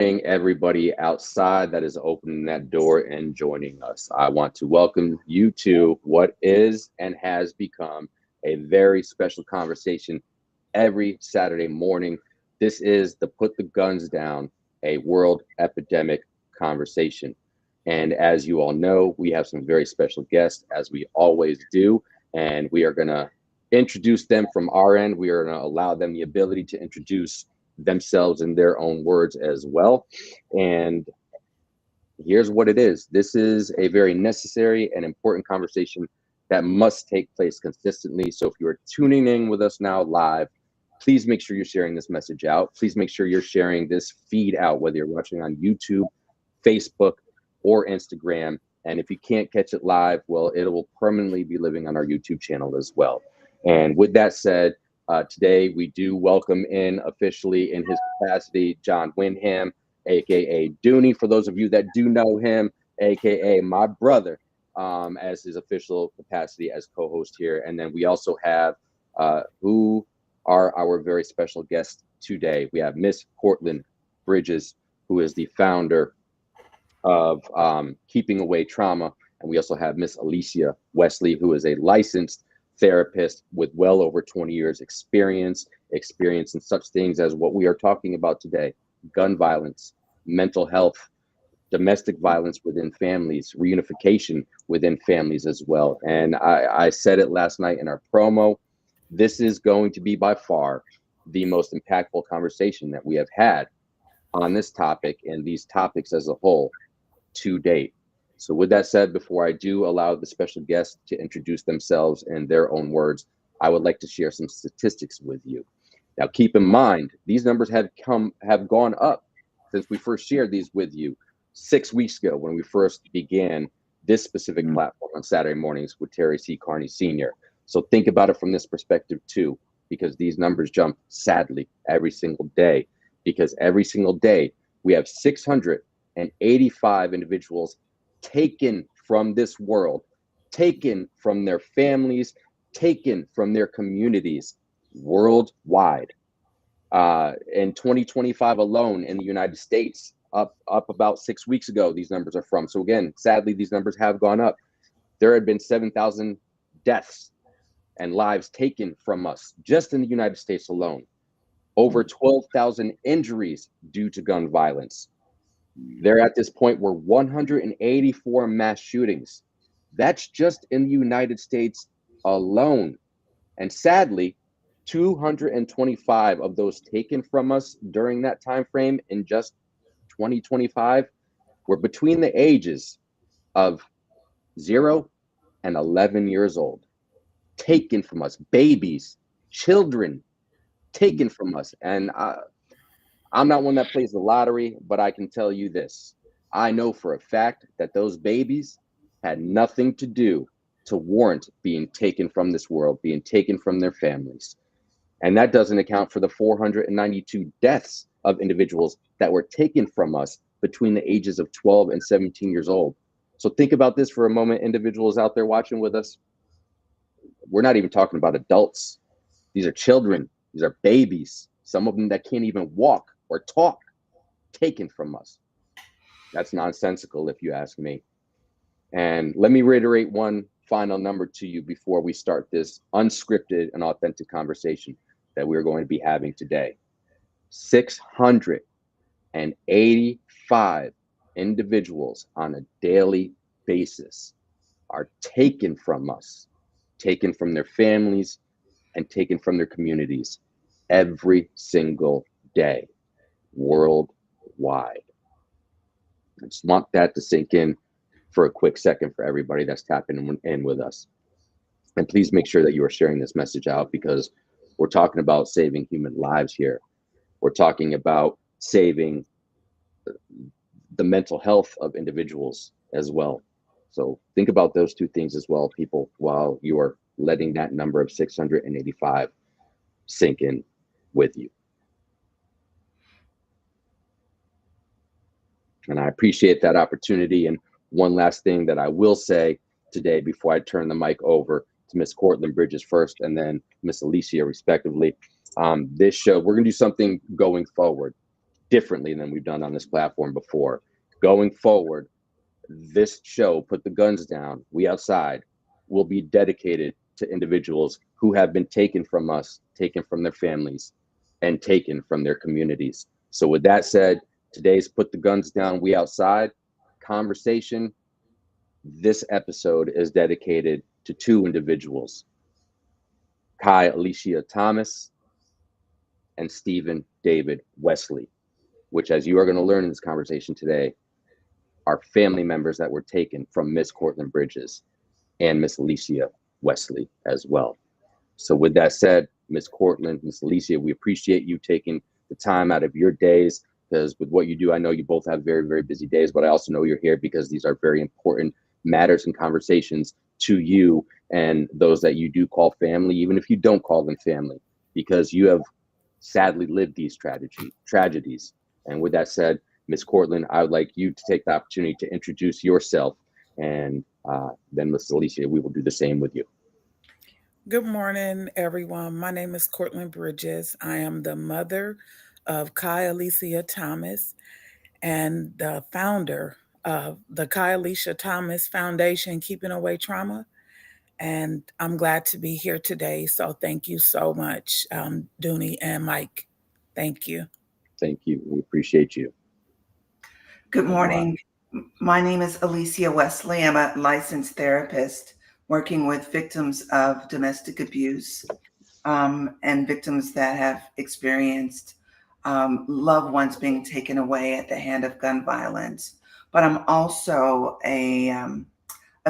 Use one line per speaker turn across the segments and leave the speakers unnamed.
Everybody outside that is opening that door and joining us. I want to welcome you to what is and has become a very special conversation every Saturday morning. This is the Put the Guns Down, a world epidemic conversation. And as you all know, we have some very special guests, as we always do, and we are going to introduce them from our end. We are going to allow them the ability to introduce themselves in their own words as well. And here's what it is. This is a very necessary and important conversation that must take place consistently. So if you are tuning in with us now live, please make sure you're sharing this message out. Please make sure you're sharing this feed out, whether you're watching on YouTube, Facebook, or Instagram. And if you can't catch it live, well, it will permanently be living on our YouTube channel as well. And with that said, today we do welcome in officially in his capacity, John Wyndham, aka Dooney, for those of you that do know him, aka my brother, as his official capacity as co-host here. And then we also have who are our very special guests today. We have Miss Cortlyn Bridges, who is the founder of Keeping Away Trauma. And we also have Miss Alesia Wesley, who is a licensed therapist with well over 20 years experience in such things as what we are talking about today: gun violence, mental health, domestic violence within families, reunification within families as well. And I said it last night in our promo, this is going to be by far the most impactful conversation that we have had on this topic and these topics as a whole to date. So with that said, before I do allow the special guests to introduce themselves in their own words, I would like to share some statistics with you. Now, keep in mind, these numbers have gone up since we first shared these with you 6 weeks ago when we first began this specific platform on Saturday mornings with Terry C. Carney Sr. So think about it from this perspective too, because these numbers jump sadly every single day, because every single day we have 685 individuals taken from this world, taken from their families, taken from their communities worldwide. In 2025 alone in the United States, up about 6 weeks ago, these numbers are from. So again, sadly, these numbers have gone up. There had been 7,000 deaths and lives taken from us just in the United States alone. Over 12,000 injuries due to gun violence. There at this point were 184 mass shootings. That's just in the United States alone. And sadly, 225 of those taken from us during that time frame in just 2025 were between the ages of 0 and 11 years old. Taken from us, babies, children, taken from us. And I'm not one that plays the lottery, but I can tell you this. I know for a fact that those babies had nothing to do to warrant being taken from this world, being taken from their families. And that doesn't account for the 492 deaths of individuals that were taken from us between the ages of 12 and 17 years old. So think about this for a moment, individuals out there watching with us. We're not even talking about adults. These are children. These are babies. Some of them that can't even walk or talk, taken from us. That's nonsensical, if you ask me. And let me reiterate one final number to you before we start this unscripted and authentic conversation that we're going to be having today. 685 individuals on a daily basis are taken from us, taken from their families, and taken from their communities every single day, worldwide. I just want that to sink in for a quick second for everybody that's tapping in with us. And please make sure that you are sharing this message out, because we're talking about saving human lives here. We're talking about saving the mental health of individuals as well. So think about those two things as well, people, while you are letting that number of 685 sink in with you. And I appreciate that opportunity. And one last thing that I will say today before I turn the mic over to Miss Cortlyn Bridges first and then Miss Alesia respectively. This show, we're going to do something going forward. differently than we've done on this platform before. Going forward, this show, Put the Guns Down, We Outside, will be dedicated to individuals who have been taken from us, taken from their families, and taken from their communities. So, with that said, today's Put the Guns Down, We Outside conversation, this episode is dedicated to two individuals, Alesia Thomas and Stephen David Wesley, which, as you are going to learn in this conversation today, are family members that were taken from Miss Cortlyn Bridges and Miss Alesia Wesley as well. So with that said, Miss Cortlyn, Miss Alesia, we appreciate you taking the time out of your days, because with what you do, I know you both have very, very busy days, but I also know you're here because these are very important matters and conversations to you and those that you do call family, even if you don't call them family, because you have sadly lived these tragedies. And with that said, Miss Cortlyn, I would like you to take the opportunity to introduce yourself, and then Miss Alesia, we will do the same with you.
Good morning, everyone. My name is Cortlyn Bridges. I am the mother of Alesia Thomas and the founder of the Alesia Thomas Foundation, Keeping Away Trauma. And I'm glad to be here today. So thank you so much, Dooney and Mike. Thank you.
Thank you. We appreciate you.
Good morning. My name is Alesia Wesley. I'm a licensed therapist working with victims of domestic abuse and victims that have experienced loved ones being taken away at the hand of gun violence. But I'm also a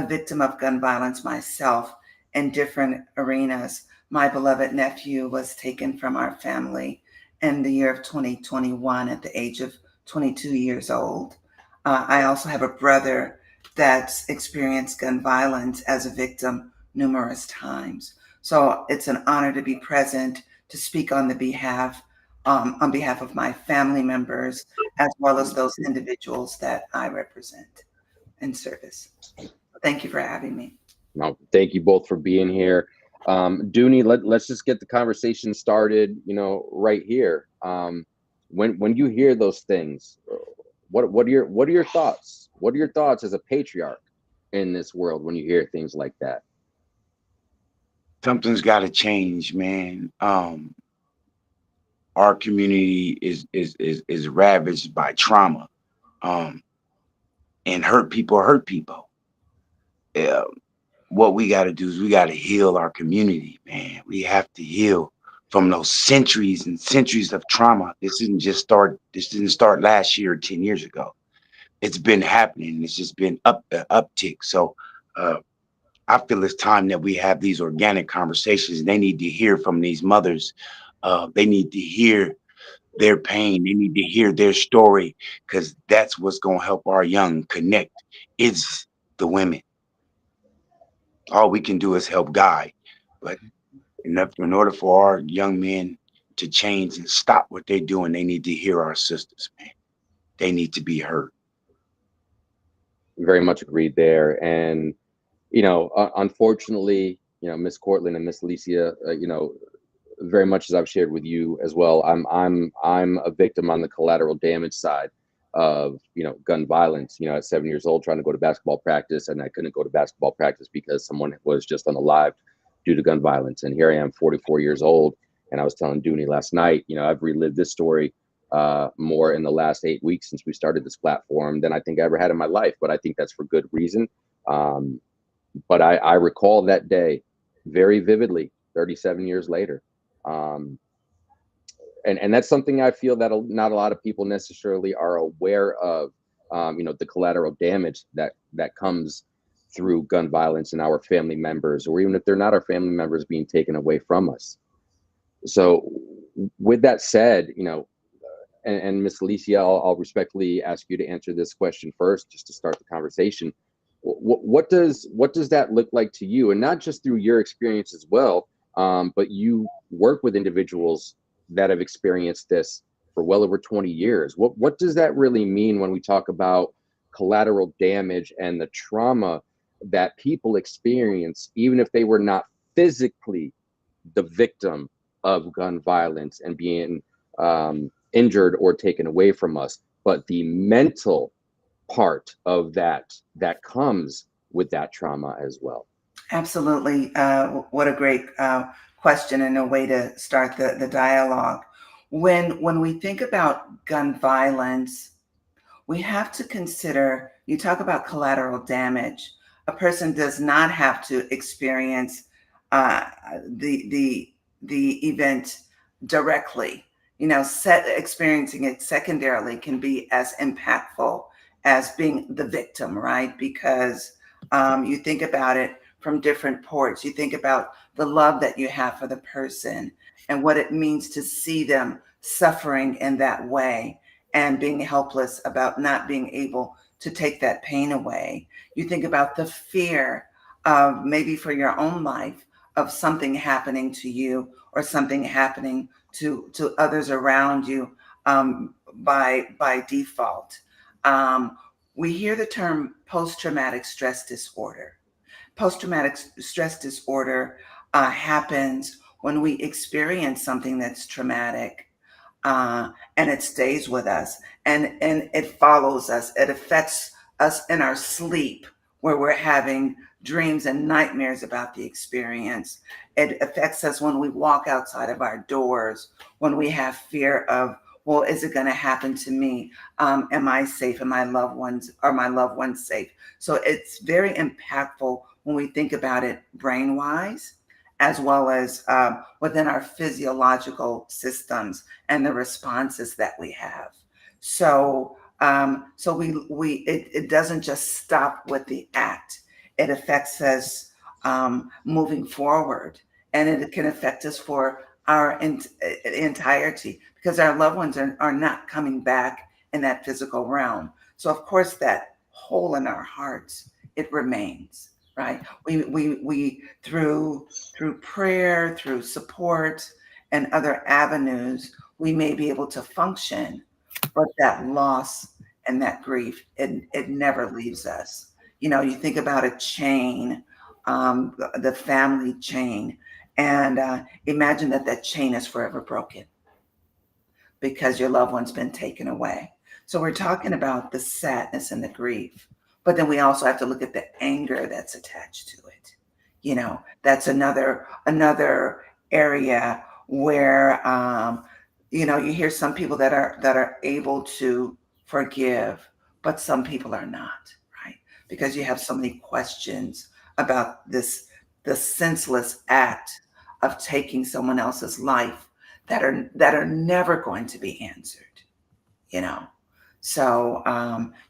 victim of gun violence myself in different arenas. My beloved nephew was taken from our family in the year of 2021 at the age of 22 years old. I also have a brother that's experienced gun violence as a victim numerous times. So it's an honor to be present to speak on behalf of my family members, as well as those individuals that I represent in service. Thank you for having me.
No, thank you both for being here. Dooney, let's just get the conversation started, right here. When you hear those things, what are your thoughts? What are your thoughts as a patriarch in this world when you hear things like that?
Something's got to change, man. Our community is ravaged by trauma, and hurt people hurt people. What we got to do is we got to heal our community, man. We have to heal from those centuries and centuries of trauma. This didn't start last year or 10 years ago. It's been happening. It's just been uptick. So I feel it's time that we have these organic conversations. They need to hear from these mothers. They need to hear their pain. They need to hear their story, because that's what's going to help our young connect. It's the women. All we can do is help guide. But in order for our young men to change and stop what they're doing, they need to hear our sisters, man. They need to be heard.
Very much agreed there. And, unfortunately, Miss Cortlyn and Miss Alesia, very much as I've shared with you as well, I'm a victim on the collateral damage side of gun violence. At 7 years old, trying to go to basketball practice, and I couldn't go to basketball practice because someone was just unalived due to gun violence. And here I am, 44 years old, and I was telling Dooney last night, I've relived this story more in the last 8 weeks since we started this platform than I think I ever had in my life. But I think that's for good reason. But I recall that day very vividly, 37 years later. And that's something I feel that not a lot of people necessarily are aware of, the collateral damage that comes through gun violence and our family members, or even if they're not our family members, being taken away from us. So with that said, and Miss Alesia, I'll respectfully ask you to answer this question first, just to start the conversation. What does that look like to you? And not just through your experience as well, but you work with individuals that have experienced this for well over 20 years. What does that really mean when we talk about collateral damage and the trauma that people experience, even if they were not physically the victim of gun violence and being injured or taken away from us, but the mental part of that comes with that trauma as well.
Absolutely. What a great question and a way to start the dialogue. When we think about gun violence, we have to consider, you talk about collateral damage. A person does not have to experience uh, the event directly. Experiencing it secondarily can be as impactful as being the victim, right? Because you think about it from different ports. You think about the love that you have for the person and what it means to see them suffering in that way and being helpless about not being able to take that pain away. You think about the fear of maybe for your own life of something happening to you or something happening to others around you by default. We hear the term post-traumatic stress disorder. Post-traumatic stress disorder happens when we experience something that's traumatic, and it stays with us, and it follows us. It affects us in our sleep, where we're having dreams and nightmares about the experience. It affects us when we walk outside of our doors, when we have fear of, well, is it going to happen to me? Am I safe? Are my loved ones safe? So it's very impactful when we think about it brain wise, as well as within our physiological systems and the responses that we have. So, it doesn't just stop with the act. It affects us moving forward, and it can affect us for our entirety, because our loved ones are not coming back in that physical realm. So, of course, that hole in our hearts, it remains, right? We through prayer, through support, and other avenues, we may be able to function, but that loss and that grief, it never leaves us. You think about a chain, the family chain, and imagine that chain is forever broken because your loved one's been taken away. So we're talking about the sadness and the grief, but then we also have to look at the anger that's attached to it. That's another area where you hear some people that are able to forgive, but some people are not, right? Because you have so many questions about the senseless act of taking someone else's life that are never going to be answered, you know. So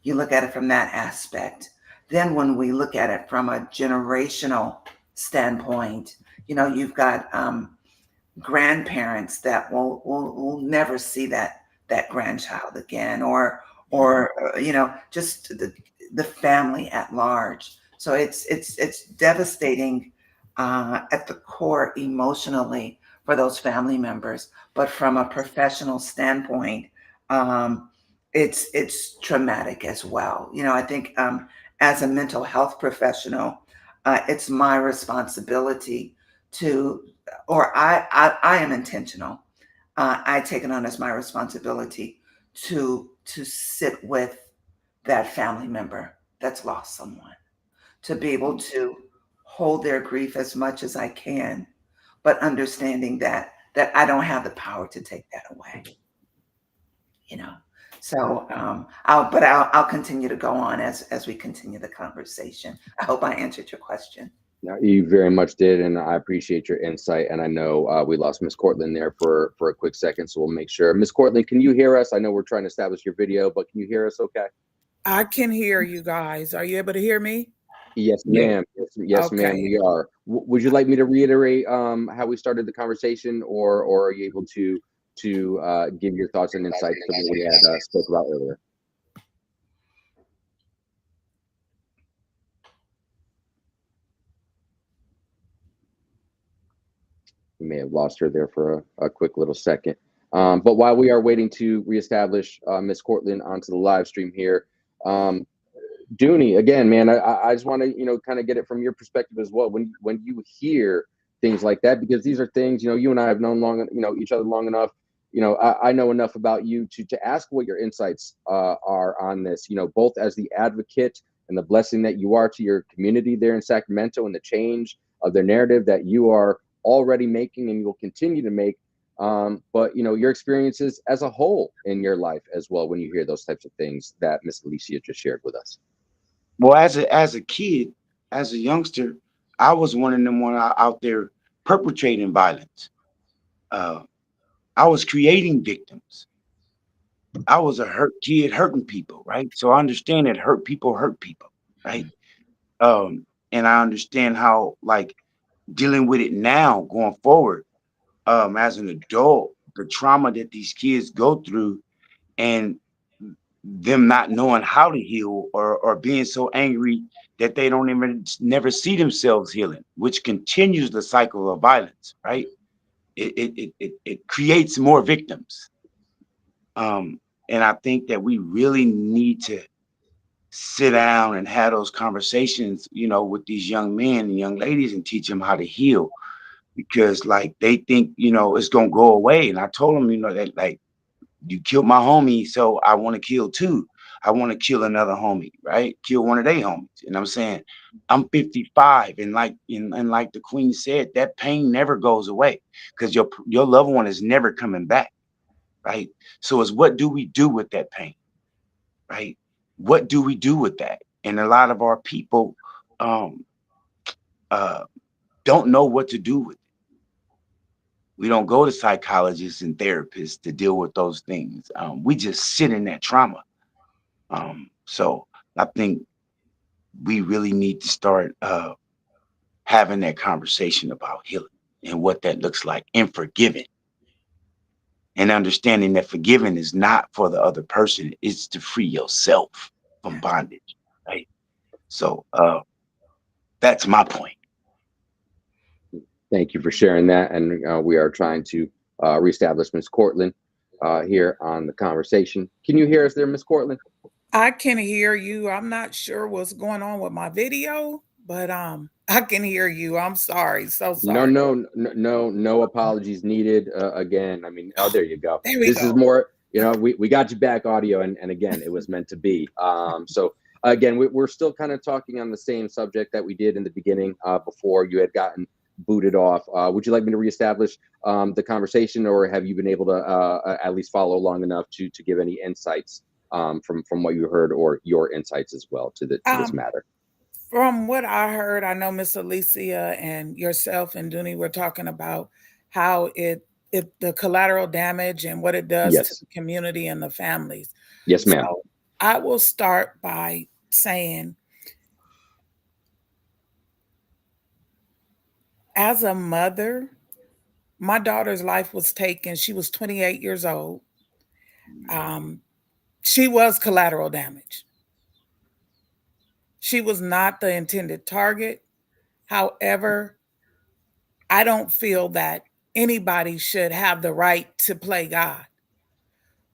you look at it from that aspect. Then when we look at it from a generational standpoint, you've got grandparents that will never see that grandchild again, or just the family at large. So it's devastating at the core emotionally for those family members. But from a professional standpoint, it's traumatic as well. I think as a mental health professional, it's my responsibility to, or I am intentional. I take it on as my responsibility to sit with that family member that's lost someone, to be able to hold their grief as much as I can, but understanding that I don't have the power to take that away. you know. So I'll continue to go on as we continue the conversation. I hope I answered your question.
No, you very much did, and I appreciate your insight. And I know we lost Miss Cortlyn there for a quick second, so we'll make sure. Miss Cortlyn, can you hear us? I know we're trying to establish your video, but can you hear us okay?
I can hear you guys. Are you able to hear me?
Yes,
Yeah.
ma'am. Yes, ma'am,
Okay.
we are. Would you like me to reiterate how we started the conversation, or are you able to give your thoughts and insights to what we had spoke about earlier? We may have lost her there for a quick little second. But while we are waiting to reestablish Miss Cortlyn onto the live stream here, Dooney, again, man, I just want to kind of get it from your perspective as well. When you hear things like that, because these are things you and I have known each other long enough. I know enough about you to ask what your insights are on this. Both as the advocate and the blessing that you are to your community there in Sacramento, and the change of their narrative that you are already making and you will continue to make. But your experiences as a whole in your life as well, when you hear those types of things that Miss Alesia just shared with us.
Well, as a kid, as a youngster, I was one of them out there perpetrating violence. Uh, I was creating victims. I was a hurt kid hurting people, right? So I understand that hurt people, right? And I understand how, like, dealing with it now going forward, as an adult, the trauma that these kids go through, and them not knowing how to heal, or being so angry that they don't even never see themselves healing, which continues the cycle of violence, right? It creates more victims. And I think that we really need to sit down and have those conversations, with these young men and young ladies, and teach them how to heal, because like they think, it's gonna go away. And I told them, that, like, you killed my homie, so I want to kill too. I want to kill another homie, right? Kill one of their homies. And I'm saying, I'm 55, and like the Queen said, that pain never goes away, because your loved one is never coming back, right? So it's, what do we do with that pain, right? What do we do with that? And a lot of our people um uh don't know what to do with it. We don't go to psychologists and therapists to deal with those things. We just sit in that trauma. So I think we really need to start having that conversation about healing and what that looks like, and forgiving, and understanding that forgiving is not for the other person; it's to free yourself from bondage, right? So that's my point.
Thank you for sharing that. And we are trying to reestablish Miss Cortlyn here on the conversation. Can you hear us there, Miss Cortlyn?
I can hear you. I'm not sure what's going on with my video, but I can hear you. I'm sorry. So
No,
sorry.
no, no, no, no apologies needed. Again, I mean, oh, there you go.
There we
This is
go.
more, we got you back audio, and again, it was meant to be. So again, we're still kind of talking on the same subject that we did in the beginning before you had gotten booted off. Would you like me to reestablish the conversation, or have you been able to at least follow long enough to give any insights from what you heard, or your insights as well to this
Um,
matter?
from what I heard, I know Miss Alicia and yourself and Dooney were talking about how it the collateral damage and what it does to
Yes,
the community and the families.
yes,
So
ma'am.
I will start by saying, as a mother, my daughter's life was taken. She was 28 years old. Um, she was collateral damage. She was not the intended target. However, I don't feel that anybody should have the right to play God.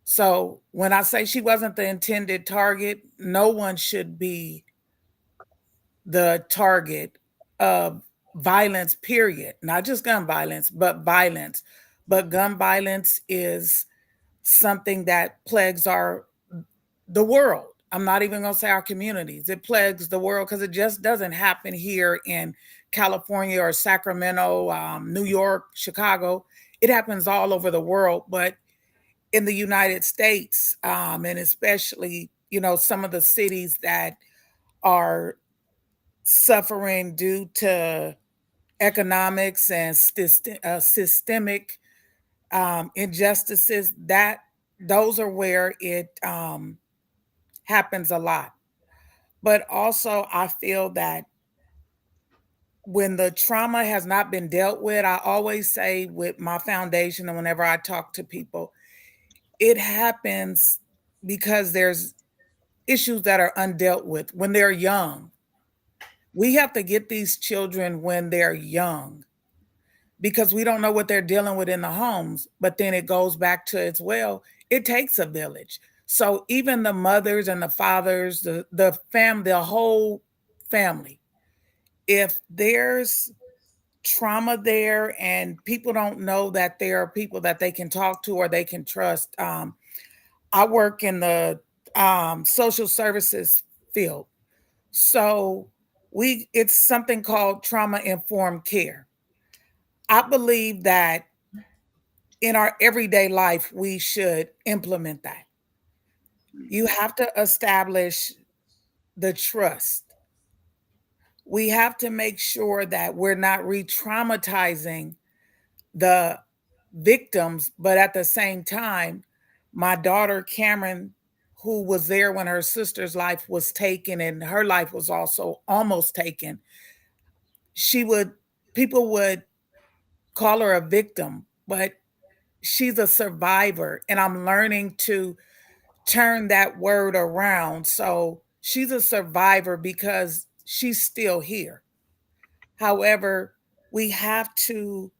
So when I say she wasn't the intended target, no one should be the target of violence, period. Not just gun violence, but violence. But gun violence is something that plagues the world. I'm not even going to say our communities. It plagues the world because it just doesn't happen here in California or Sacramento, New York, Chicago. It happens all over the world, but in the United States, and especially, some of the cities that are suffering due to economics and systemic injustices, that those are where it happens a lot. But also, I feel that when the trauma has not been dealt with, I always say with my foundation and whenever I talk to people, it happens because there's issues that are undealt with when they're young. We have to get these children when they're young because we don't know what they're dealing with in the homes. But then it goes back to, as well, it takes a village. So even the mothers and the fathers, the whole family, if there's trauma there, and people don't know that there are people that they can talk to or they can trust. I work in the social services field. So it's something called trauma informed care. I believe that in our everyday life, we should implement that. You have to establish the trust. We have to make sure that we're not re traumatizing the victims, but at the same time, my daughter Cameron, who was there when her sister's life was taken and her life was also almost taken, she would people would call her a victim, but she's a survivor. And I'm learning to turn that word around. So she's a survivor because she's still here. However, we have to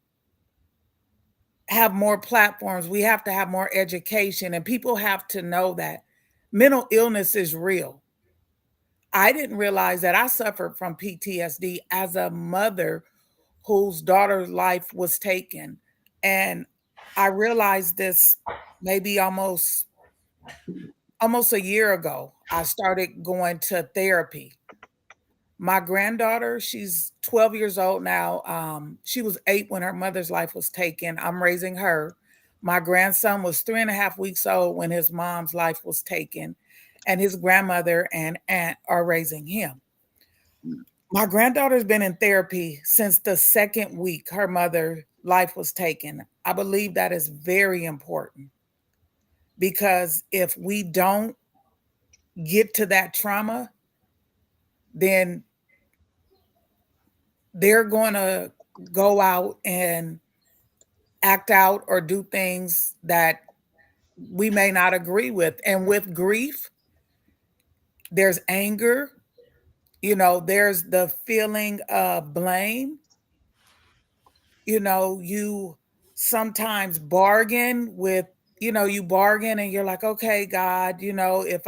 have more platforms. We have to have more education, and people have to know that mental illness is real. I didn't realize that I suffered from PTSD as a mother whose daughter's life was taken. And I realized this maybe almost a year ago. I started going to therapy. My granddaughter, she's 12 years old now. She was 8 when her mother's life was taken. I'm raising her. My grandson was 3.5 weeks old when his mom's life was taken, and his grandmother and aunt are raising him. My granddaughter's been in therapy since the second week her mother's life was taken. I believe that is very important because if we don't get to that trauma, then they're going to go out and act out or do things that we may not agree with. And with grief, there's anger, there's the feeling of blame. You sometimes bargain with, you bargain and you're like, okay, God, if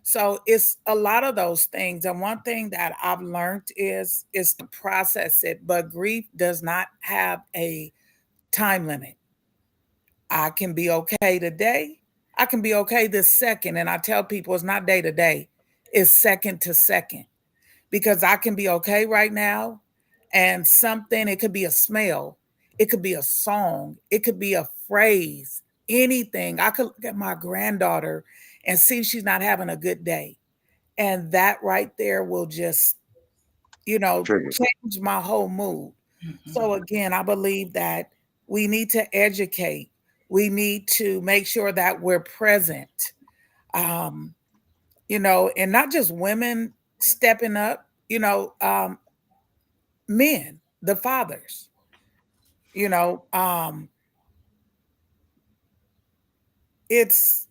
so it's a lot of those things. And one thing that I've learned is to process it, but grief does not have a time limit. I can be okay today. I can be okay this second. And I tell people it's not day to day, it's second to second. Because I can be okay right now and something, it could be a smell, it could be a song, it could be a phrase, anything. I could look at my granddaughter and see she's not having a good day. And that right there will just,
Trigger.
change my whole mood. So again, I believe that we need to educate. We need to make sure that we're present. Um, and not just women stepping up, men, the fathers, you know, um, it's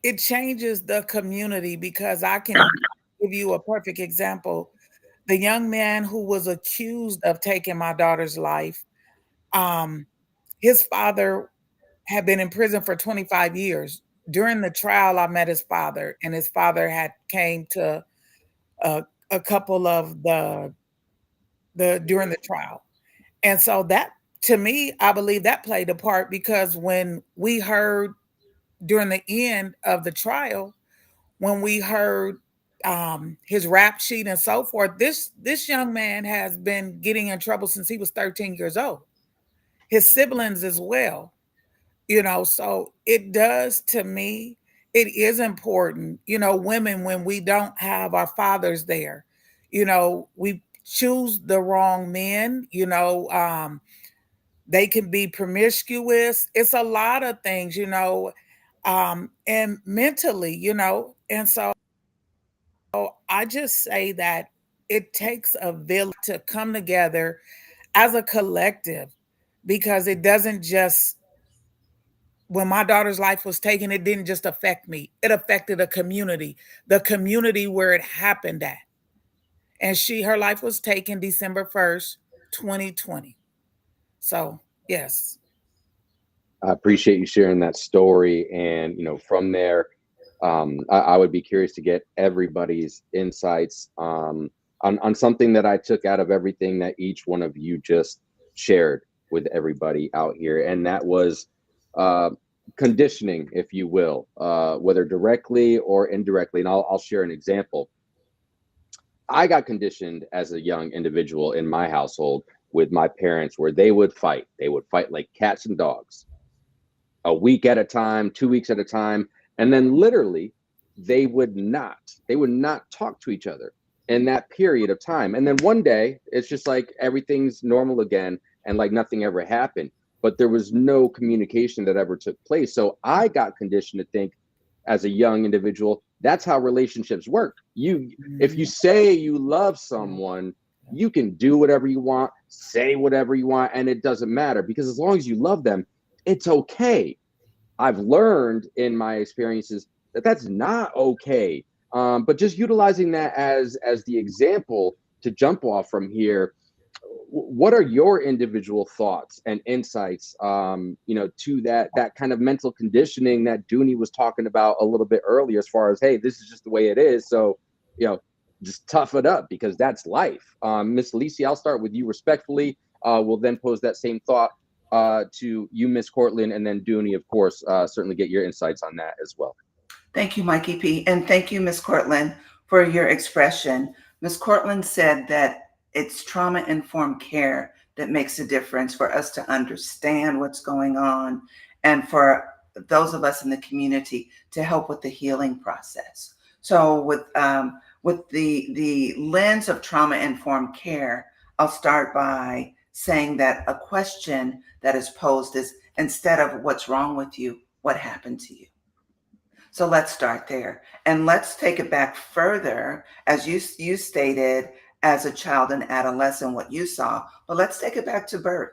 it changes the community because I can give you a perfect example. The young man who was accused of taking my daughter's life, um, his father had been in prison for 25 years. During the trial, I met his father, and his father had came to a couple of the during the trial. And so that to me, I believe that played a part because when we heard during the end of the trial, when we heard his rap sheet and so forth, this young man has been getting in trouble since he was 13 years old. His siblings as well. So it does to me, it is important, women, when we don't have our fathers there, we choose the wrong men, they can be promiscuous. It's a lot of things, and mentally, and so I just say that it takes a village to come together as a collective because it doesn't just when my daughter's life was taken, it didn't just affect me. It affected the community where it happened at. And her life was taken December 1st, 2020. So, yes.
I appreciate you sharing that story. And, from there, I would be curious to get everybody's insights. on something that I took out of everything that each one of you just shared with everybody out here, and that was uh, conditioning, if you will, whether directly or indirectly. And I'll share an example. I got conditioned as a young individual in my household with my parents, where they would fight. They would fight like cats and dogs, a week at a time, 2 weeks at a time, and then literally they would not talk to each other in that period of time. And then one day it's just like everything's normal again, and like nothing ever happened. But there was no communication that ever took place. So I got conditioned to think, as a young individual, that's how relationships work. If you say you love someone, you can do whatever you want, say whatever you want, and it doesn't matter, because as long as you love them, it's okay. I've learned in my experiences that that's not okay. But just utilizing that as the example to jump off from here, what are your individual thoughts and insights, to that kind of mental conditioning that Dooney was talking about a little bit earlier, as far as, hey, this is just the way it is, so just tough it up, because that's life. Miss Alesia, I'll start with you respectfully. We'll then pose that same thought to you, Miss Cortlyn, and then Dooney, of course, certainly get your insights on that as well.
Thank you, Mikey P. And thank you, Ms. Cortlyn, for your expression. Ms. Cortlyn said that it's trauma-informed care that makes a difference for us to understand what's going on, and for those of us in the community to help with the healing process. So with the lens of trauma-informed care, I'll start by saying that a question that is posed is, instead of what's wrong with you, what happened to you? So let's start there. And let's take it back further, as you stated, as a child and adolescent, what you saw. But let's take it back to birth,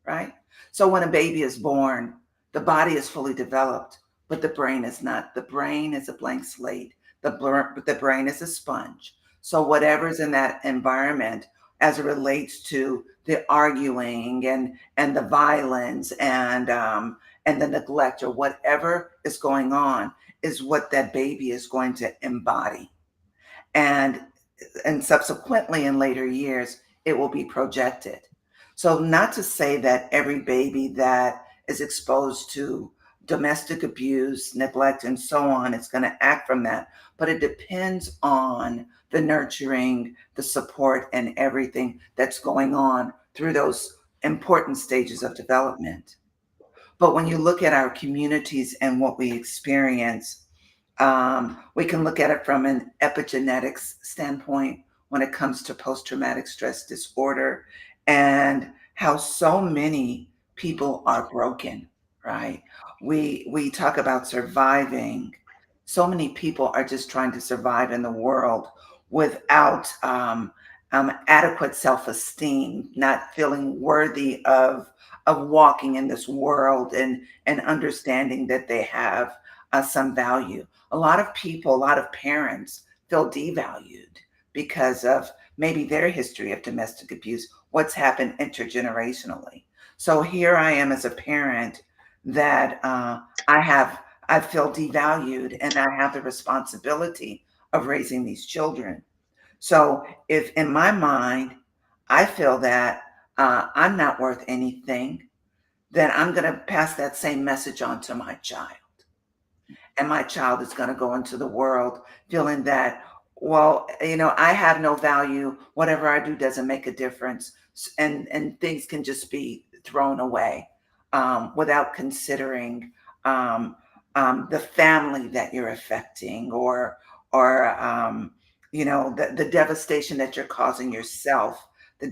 right? So when a baby is born, the body is fully developed, but the brain is not. The brain is a blank slate. The brain is a sponge. So whatever's in that environment, as it relates to the arguing and the violence and the neglect, or whatever is going on, is what that baby is going to embody. And subsequently in later years, it will be projected. So not to say that every baby that is exposed to domestic abuse, neglect, and so on is going to act from that, but it depends on the nurturing, the support, and everything that's going on through those important stages of development. But when you look at our communities and what we experience, we can look at it from an epigenetics standpoint when it comes to post-traumatic stress disorder, and how so many people are broken, right? We talk about surviving. So many people are just trying to survive in the world without adequate self-esteem, not feeling worthy of walking in this world, and understanding that they have some value. A lot of people, a lot of parents feel devalued because of maybe their history of domestic abuse, what's happened intergenerationally. So here I am as a parent that I feel devalued, and I have the responsibility of raising these children. So if in my mind, I feel that I'm not worth anything, then I'm going to pass that same message on to my child. And my child is going to go into the world feeling that, well, I have no value. Whatever I do doesn't make a difference. And things can just be thrown away without considering the family that you're affecting, or the devastation that you're causing yourself, the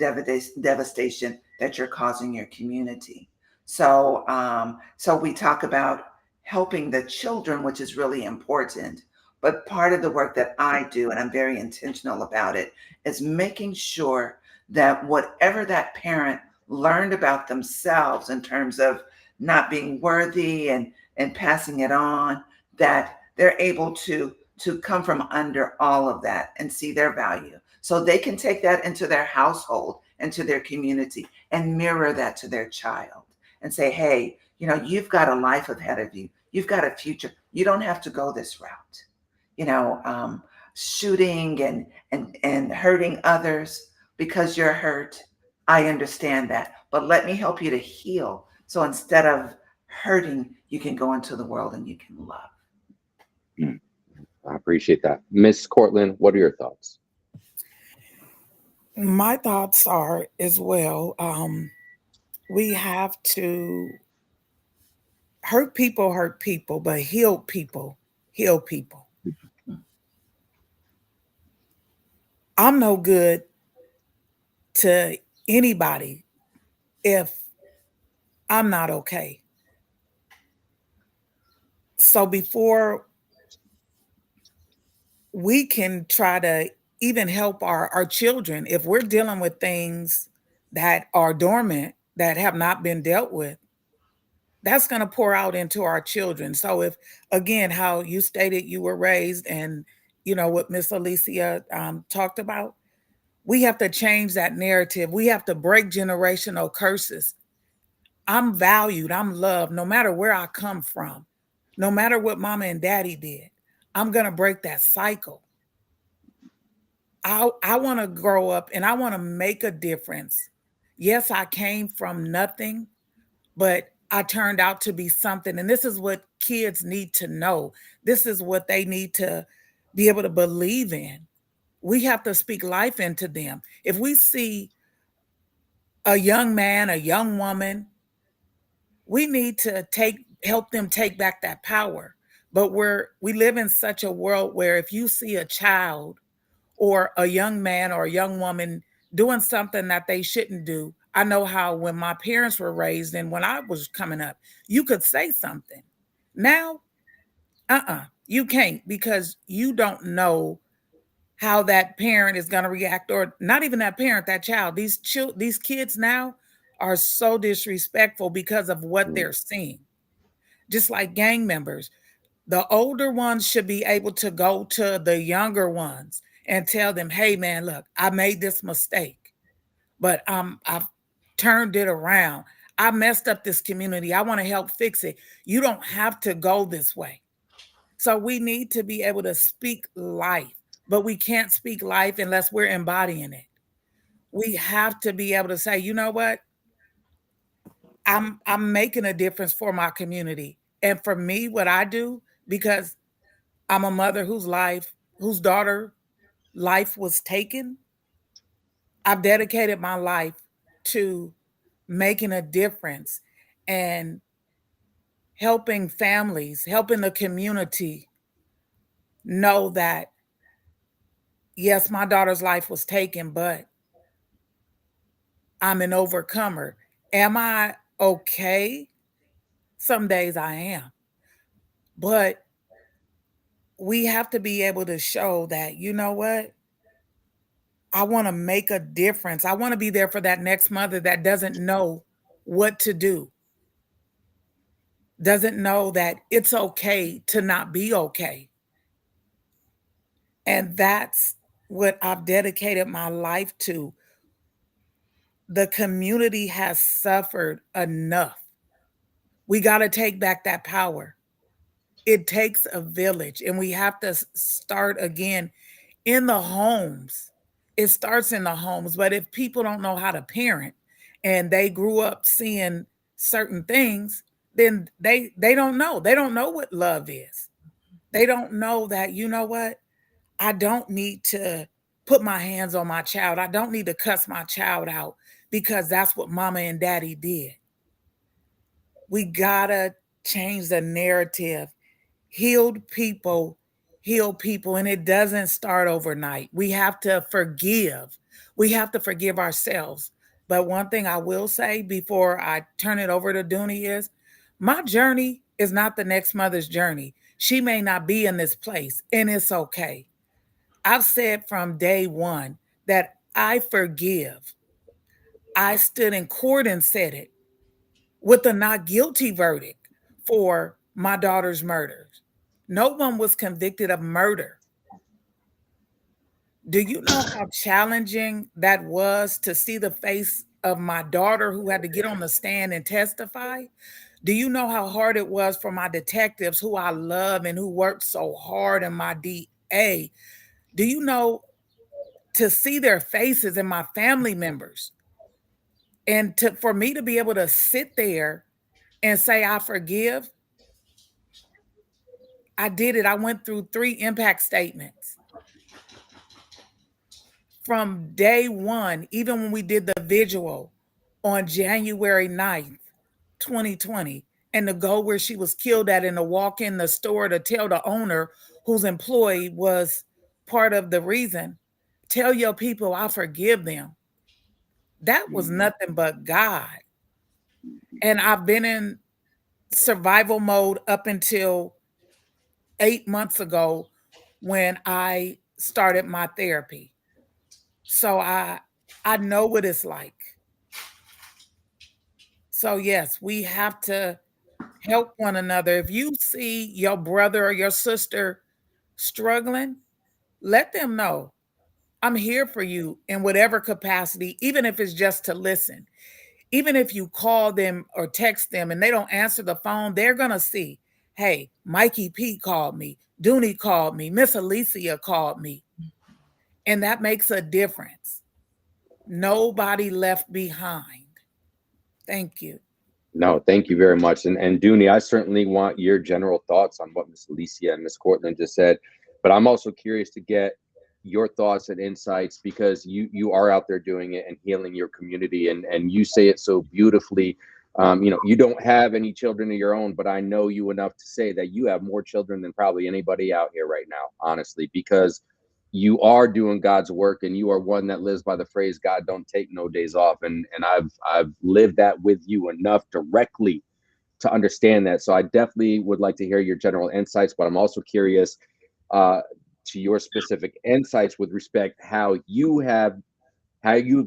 devastation that you're causing your community. So we talk about helping the children, which is really important. But part of the work that I do, and I'm very intentional about it, is making sure that whatever that parent learned about themselves in terms of not being worthy and passing it on, that they're able to come from under all of that and see their value. So they can take that into their household, into their community, and mirror that to their child and say, hey, you've got a life ahead of you. You've got a future. You don't have to go this route. shooting and hurting others because you're hurt. I understand that. But let me help you to heal. So instead of hurting, you can go into the world and you can love.
I appreciate that. Miss Cortlyn, what are your thoughts?
My thoughts are as well. We have to hurt people, but heal people, heal people. I'm no good to anybody if I'm not okay. So before we can try to even help our children, if we're dealing with things that are dormant, that have not been dealt with, that's going to pour out into our children. So if, again, how you stated you were raised and, what Miss Alesia talked about, we have to change that narrative. We have to break generational curses. I'm valued, I'm loved, no matter where I come from, no matter what mama and daddy did. I'm going to break that cycle. I want to grow up and I want to make a difference. Yes, I came from nothing, but I turned out to be something. And this is what kids need to know. This is what they need to be able to believe in. We have to speak life into them. If we see a young man, a young woman, we need to help them take back that power. But we live in such a world where if you see a child or a young man or a young woman doing something that they shouldn't do. I know how when my parents were raised and when I was coming up, you could say something. Now, you can't because you don't know how that parent is going to react, or not even that parent, that child. These kids now are so disrespectful because of what they're seeing. Just like gang members, the older ones should be able to go to the younger ones and tell them, hey man, look, I made this mistake, but I've turned it around. I messed up this community. I want to help fix it. You don't have to go this way. So we need to be able to speak life, but we can't speak life unless we're embodying it. We have to be able to say, you know what? I'm making a difference for my community. And for me, what I do, because I'm a mother whose daughter life was taken. I've dedicated my life to making a difference and helping families, helping the community know that, yes, my daughter's life was taken, but I'm an overcomer. Am I okay? Some days I am. But we have to be able to show that, you know what? I want to make a difference. I want to be there for that next mother that doesn't know what to do, doesn't know that it's okay to not be okay. And that's what I've dedicated my life to. The community has suffered enough. We got to take back that power. It takes a village, and we have to start again in the homes. It starts in the homes, but if people don't know how to parent and they grew up seeing certain things, then they don't know. They don't know what love is. They don't know that, you know what? I don't need to put my hands on my child. I don't need to cuss my child out because that's what mama and daddy did. We gotta change the narrative. Healed people heal people, and it doesn't start overnight. We have to forgive. We have to forgive ourselves. But one thing I will say before I turn it over to Dooney is my journey is not the next mother's journey. She may not be in this place, and it's okay. I've said from day one that I forgive. I stood in court and said it with a not guilty verdict for my daughter's murders. No one was convicted of murder. Do you know how challenging that was to see the face of my daughter who had to get on the stand and testify? Do you know how hard it was for my detectives who I love and who worked so hard, and my DA Do you know, to see their faces and my family members, and for me to be able to sit there and say I forgive, I did it. I went through 3 impact statements from day one, even when we did the visual on January 9th, 2020, and to go where she was killed at, and to walk in the store to tell the owner, whose employee was part of the reason, tell your people I forgive them. That was
Mhm.
nothing but God. And I've been in survival mode up until 8 months ago when I started my therapy. So I know what it's like. So yes, we have to help one another. If you see your brother or your sister struggling, let them know I'm here for you in whatever capacity, even if it's just to listen. Even if you call them or text them and they don't answer the phone, they're going to see, hey, Mikey P called me, Dooney called me, Miss Alesia called me. And that makes a difference. Nobody left behind. Thank you.
No, thank you very much. And Dooney, I certainly want your general thoughts on what Miss Alicia and Miss Cortlyn just said, but I'm also curious to get your thoughts and insights, because you are out there doing it and healing your community, and you say it so beautifully. You don't have any children of your own, but I know you enough to say that you have more children than probably anybody out here right now, honestly, because you are doing God's work, and you are one that lives by the phrase God don't take no days off, and I've lived that with you enough directly to understand that. So I definitely would like to hear your general insights, but I'm also curious uh, to your specific insights with respect how you've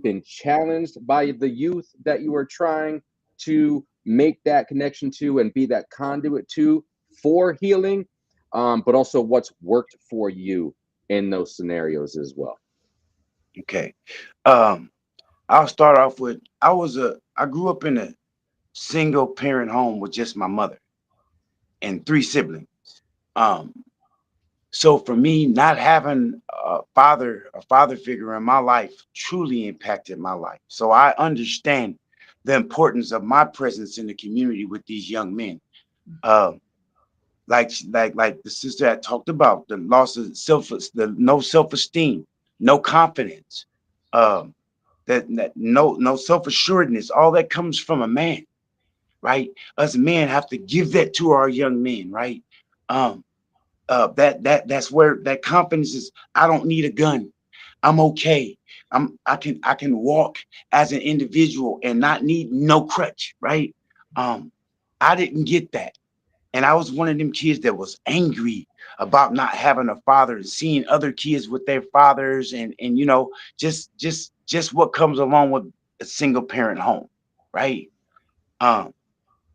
been challenged by the youth that you are trying to make that connection to and be that conduit to for healing, but also what's worked for you in those scenarios as well.
Okay. Um, I'll start off with I grew up in a single parent home with just my mother and 3 siblings. Um, so for me, not having a father figure in my life truly impacted my life. So I understand the importance of my presence in the community with these young men. Um, like the sister had talked about, the loss of the no self-esteem, no confidence, um, that no self-assuredness, all that comes from a man, right? Us men have to give that to our young men, right? Um, that's where that confidence is. I don't need a gun. I'm okay. I can walk as an individual and not need no crutch, right? Um, I didn't get that. And I was one of them kids that was angry about not having a father and seeing other kids with their fathers, and just what comes along with a single parent home, right? Um,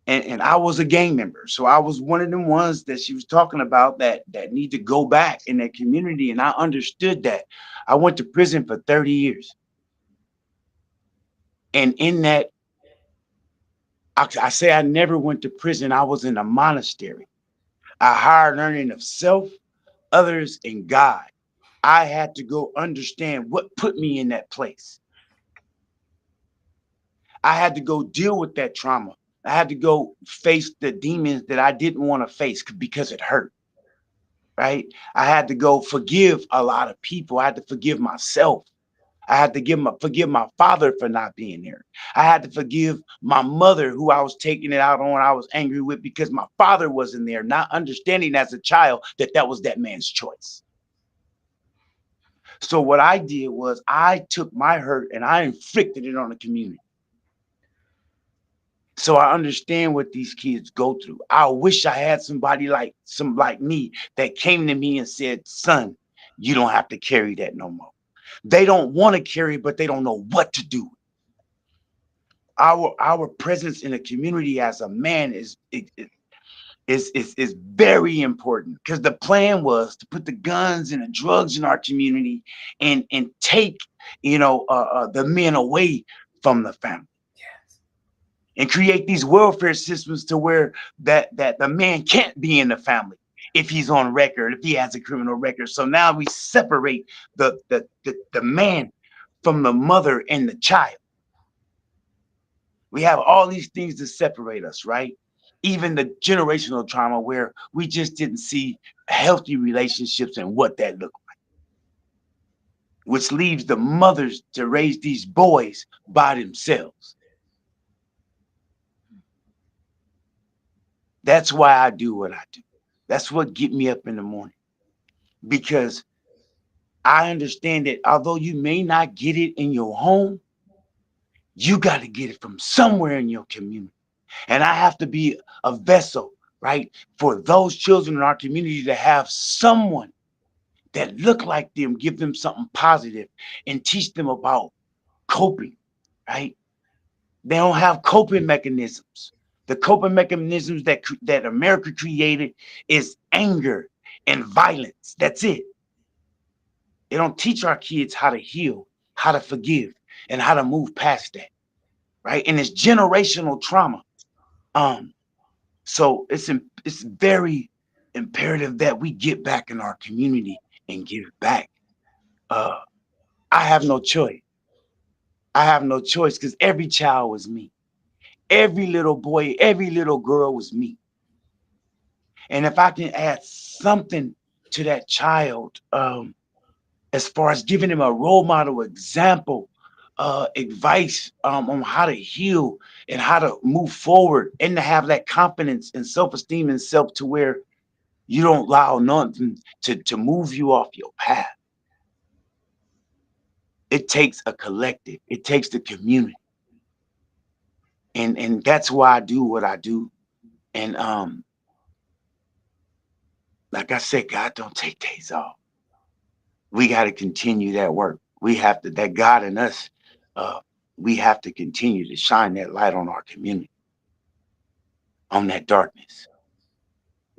and I was a gang member, so I was one of them ones that she was talking about that need to go back in that community, and I understood that. I went to prison for 30 years, and in that, I say I never went to prison. I was in a monastery. A higher learning of self, others, and God. I had to go understand what put me in that place. I had to go deal with that trauma. I had to go face the demons that I didn't want to face because it hurt, right? I had to go forgive a lot of people. I had to forgive myself. I had to forgive my father for not being there. I had to forgive my mother, who I was taking it out on. I was angry with because my father wasn't there, not understanding as a child that that was that man's choice. So what I did was I took my hurt and I inflicted it on the community. So I understand what these kids go through. I wish I had somebody like me that came to me and said, "Son, you don't have to carry that no more." They don't want to carry, but they don't know what to do. Our presence in the community as a man is very important, because the plan was to put the guns and the drugs in our community and take the men away from the family and create these welfare systems to where that the man can't be in the family. if he's on record, if he has a criminal record. So now we separate the man from the mother and the child. We have all these things to separate us, right? Even the generational trauma where we just didn't see healthy relationships and what that looked like, which leaves the mothers to raise these boys by themselves. That's why I do what I do. That's what get me up in the morning, because I understand that although you may not get it in your home, you got to get it from somewhere in your community. And I have to be a vessel, right, for those children in our community to have someone that look like them, give them something positive and teach them about coping, right? They don't have coping mechanisms. The coping mechanisms that America created is anger and violence. That's it. They don't teach our kids how to heal, how to forgive, and how to move past that, right? And it's generational trauma. So it's very imperative that we get back in our community and give back. I have no choice. I have no choice because every child was me. Every little boy, every little girl was me. And if I can add something to that child, as far as giving him a role model example, advice on how to heal and how to move forward and to have that confidence and self-esteem and self to where you don't allow nothing to move you off your path. It takes a collective. It takes the community. And that's why I do what I do. And like I said, God don't take days off. We got to continue that work. We have to, that God in us, we have to continue to shine that light on our community, on that darkness.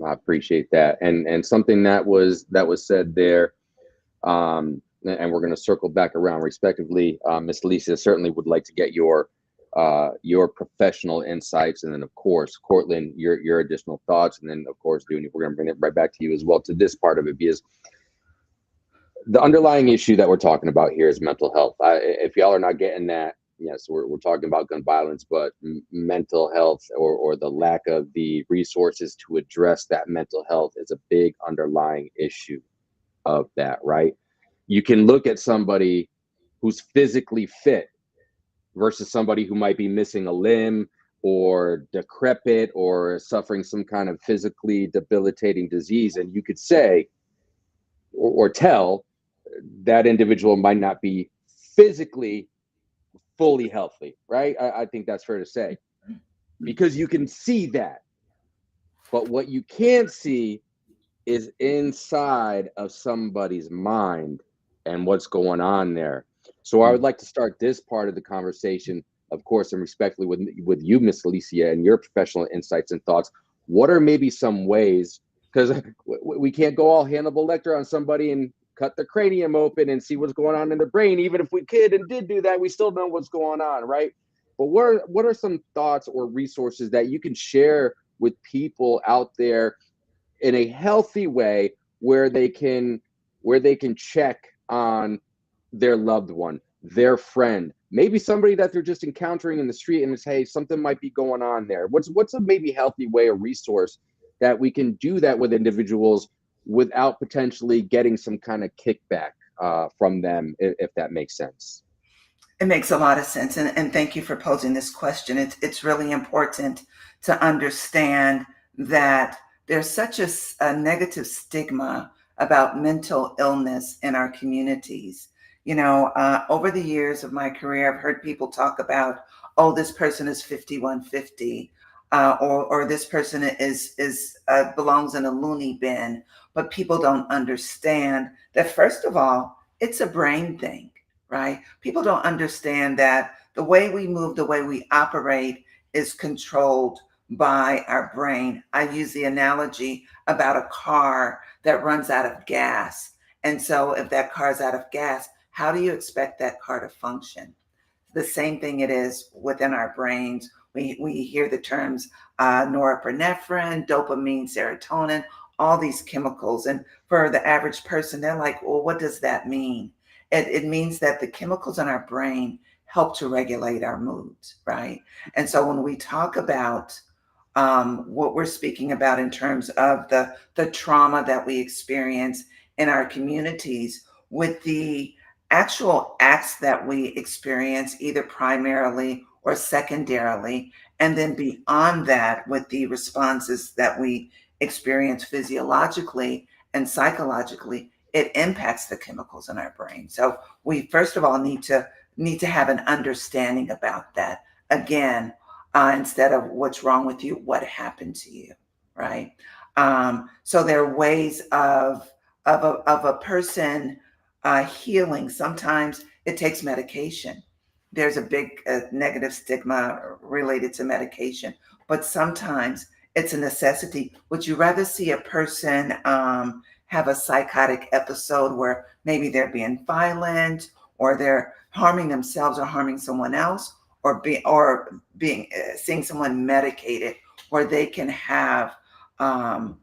I appreciate that. And something that was said there, and we're going to circle back around respectively. Miss Alesia, certainly would like to get your professional insights, and then of course, Cortlyn, your additional thoughts, and then of course, Dooney, we're going to bring it right back to you as well to this part of it, because the underlying issue that we're talking about here is mental health. If y'all are not getting that, yes, we're talking about gun violence, but mental health or the lack of the resources to address that mental health is a big underlying issue of that, right? You can look at somebody who's physically fit versus somebody who might be missing a limb or decrepit or suffering some kind of physically debilitating disease, and you could say or tell that individual might not be physically fully healthy, right? I think that's fair to say, because you can see that. But what you can't see is inside of somebody's mind and what's going on there. So I would like to start this part of the conversation, of course, and respectfully with you, Miss Alesia, and your professional insights and thoughts. What are maybe some ways, because we can't go all Hannibal Lecter on somebody and cut the cranium open and see what's going on in the brain. Even if we could and did do that, we still know what's going on, right? But what are some thoughts or resources that you can share with people out there in a healthy way where they can check on their loved one, their friend, maybe somebody that they're just encountering in the street, and it's, hey, something might be going on there. What's a maybe healthy way or resource that we can do that with individuals without potentially getting some kind of kickback from them, if that makes sense?
It makes a lot of sense. And thank you for posing this question. It's really important to understand that there's such a negative stigma about mental illness in our communities. Over the years of my career, I've heard people talk about, oh, this person is 5150, or this person is belongs in a loony bin. But people don't understand that, first of all, it's a brain thing, right? People don't understand that the way we move, the way we operate is controlled by our brain. I use the analogy about a car that runs out of gas. And so if that car's out of gas, how do you expect that car to function? The same thing it is within our brains. We hear the terms norepinephrine, dopamine, serotonin. all these chemicals. And for the average person, they're like, well, what does that mean? It means that the chemicals in our brain help to regulate our moods, right? And so when we talk about what we're speaking about in terms of the trauma that we experience in our communities, with the actual acts that we experience, either primarily or secondarily, and then beyond that, with the responses that we experience physiologically and psychologically, it impacts the chemicals in our brain. So we first of all need to have an understanding about that. Again, instead of what's wrong with you, what happened to you, right? So there are ways of a person healing. Sometimes it takes medication. There's a big negative stigma related to medication, but sometimes it's a necessity. Would you rather see a person have a psychotic episode where maybe they're being violent or they're harming themselves or harming someone else, or being seeing someone medicated where they can have um,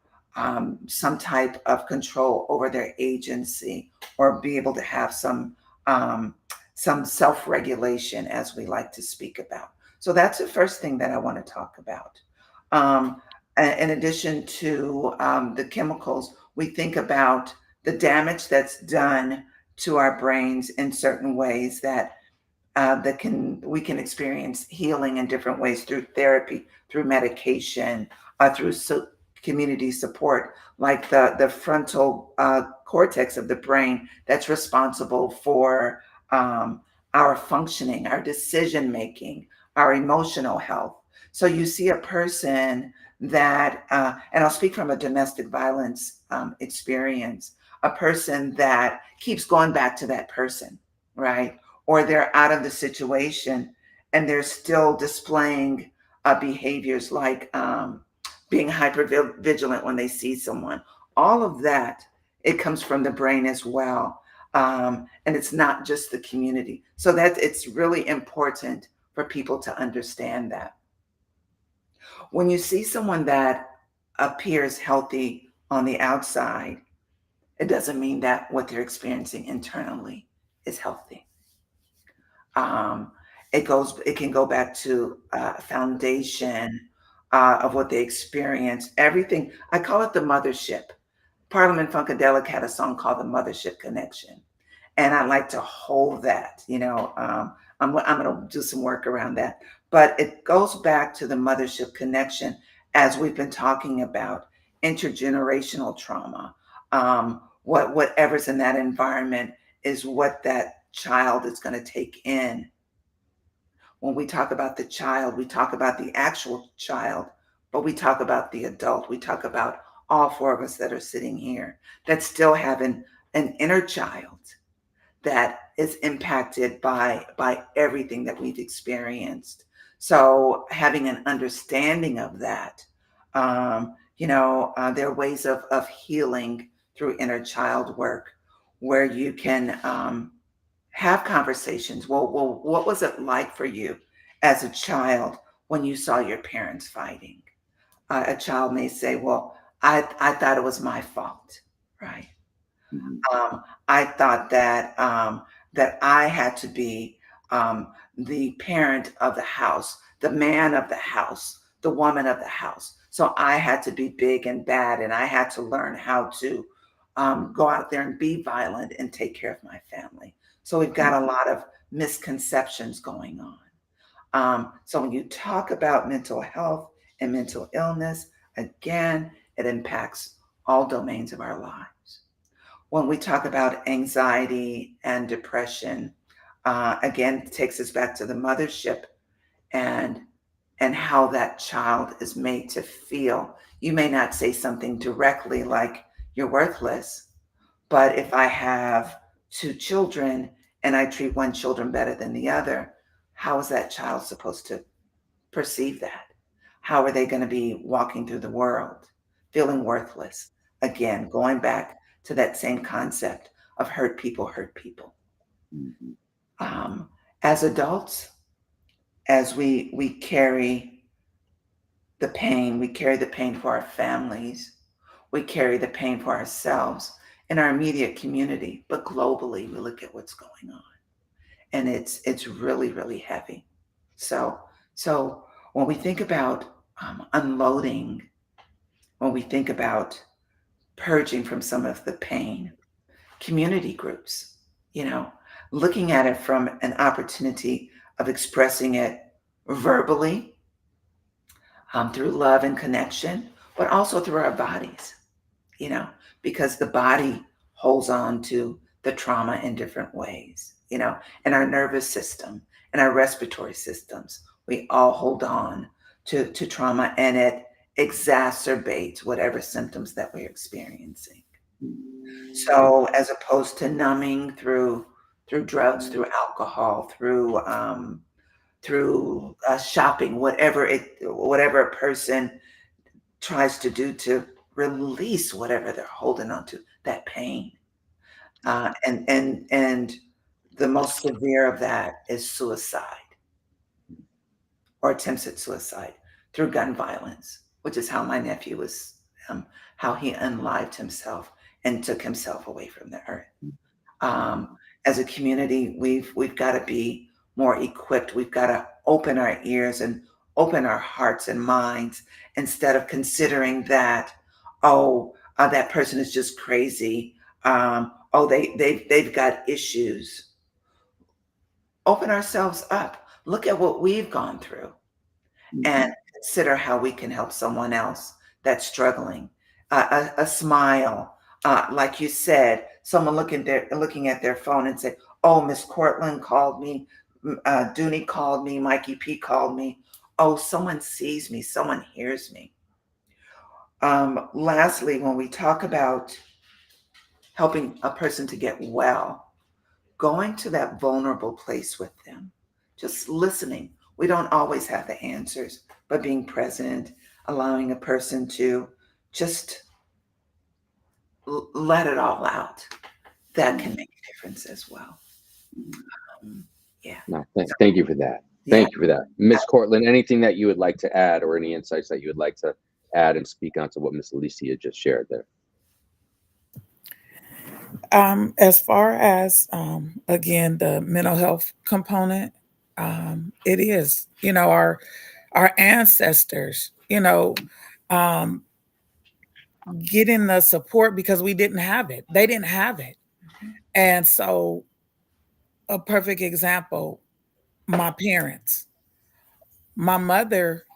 some type of control over their agency, or be able to have some self-regulation, as we like to speak about. So that's the first thing that I want to talk about. Um, in addition to the chemicals, we think about the damage that's done to our brains in certain ways that we can experience healing in different ways through therapy, through medication, through community support, like the frontal cortex of the brain that's responsible for our functioning, our decision making, our emotional health. So you see a person that, and I'll speak from a domestic violence experience, a person that keeps going back to that person, right? Or they're out of the situation and they're still displaying behaviors like being hyper vigilant when they see someone. All of that, it comes from the brain as well. And it's not just the community. So that it's really important for people to understand that. When you see someone that appears healthy on the outside, it doesn't mean that what they're experiencing internally is healthy. Um, it can go back to foundation of what they experience. Everything, I call it the mothership. Parliament Funkadelic had a song called The Mothership Connection. And I like to hold that, I'm going to do some work around that. But it goes back to the mothership connection, as we've been talking about intergenerational trauma. Whatever's in that environment is what that child is going to take in. When we talk about the child, we talk about the actual child, but we talk about the adult. We talk about all four of us that are sitting here that still have an inner child that is impacted by everything that we've experienced. So having an understanding of that, there are ways of healing through inner child work, where you can have conversations. Well, what was it like for you as a child when you saw your parents fighting? A child may say, well, I thought it was my fault, right?
Mhm.
I thought that I had to be the parent of the house, the man of the house, the woman of the house. So I had to be big and bad, and I had to learn how to go out there and be violent and take care of my family. So we've got a lot of misconceptions going on. So when you talk about mental health and mental illness, again, it impacts all domains of our lives. When we talk about anxiety and depression, again, it takes us back to the mothership and how that child is made to feel. You may not say something directly like you're worthless, but if I have two children and I treat one children better than the other, how is that child supposed to perceive that? How are they going to be walking through the world feeling worthless? Again, going back to that same concept of hurt people hurt people.
Mhm.
Um, as adults, as we carry the pain for our families, we carry the pain for ourselves in our immediate community, but globally, we look at what's going on, and it's really, really heavy. So when we think about unloading, when we think about purging from some of the pain, community groups, you know, looking at it from an opportunity of expressing it verbally, through love and connection, but also through our bodies, you know, because the body holds on to the trauma in different ways, you know, and our nervous system and our respiratory systems, we all hold on to trauma, and it exacerbates whatever symptoms that we're experiencing. So as opposed to numbing through drugs, through alcohol, through shopping, whatever a person tries to do to release whatever they're holding on to, that pain. And the most severe of that is suicide or attempts at suicide through gun violence, which is how my nephew was, how he unlived himself and took himself away from the earth. As a community, we've got to be more equipped. We've got to open our ears and open our hearts and minds instead of considering that, that person is just crazy. They've got issues. Open ourselves up. Look at what we've gone through and consider how we can help someone else that's struggling. A smile, like you said, someone looking at their phone and say, "Oh, Miss Cortlyn called me, Dooney called me, Mikey P called me. Oh, someone sees me, someone hears me." Lastly, when we talk about helping a person to get well, going to that vulnerable place with them, just listening. We don't always have the answers, but being present, allowing a person to just let it all out, that can make a difference as well. Yeah.
No, thank you for that.
Yeah.
Thank you for that. Miss Cortlyn, anything that you would like to add or any insights that you would like to add and speak on to what Miss Alesia just shared there?
As far as again the mental health component, it is, you know, our ancestors, you know, um, getting the support because we didn't have it. They didn't have it. And so a perfect example, my parents. My mother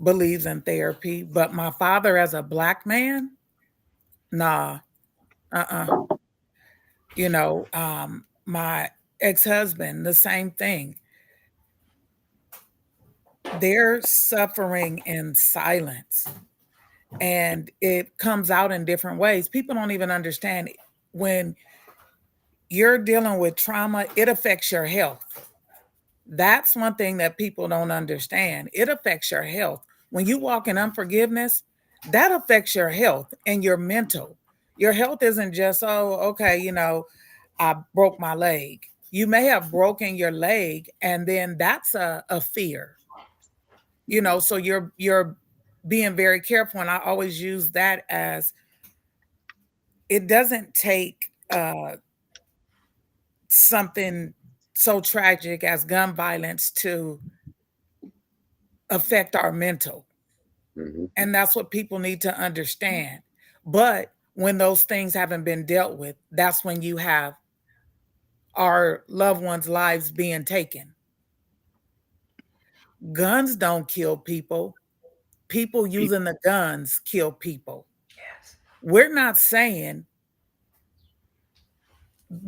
believes in therapy, but my father as a black man, nah, uh-uh. You know, my ex-husband, the same thing. They're suffering in silence, and it comes out in different ways. People don't even understand when you're dealing with trauma, it affects your health. That's one thing that people don't understand. It affects your health. When you walk in unforgiveness, that affects your health and your mental. Your health isn't just, oh, okay, you know, I broke my leg. You may have broken your leg, and then that's a fear, you know, so you're being very careful. And I always use that as it doesn't take something so tragic as gun violence to affect our mental.
Mhm.
And that's what people need to understand. But when those things haven't been dealt with, that's when you have our loved ones' lives being taken. Guns don't kill people. People using the guns kill people.
Yes.
We're not saying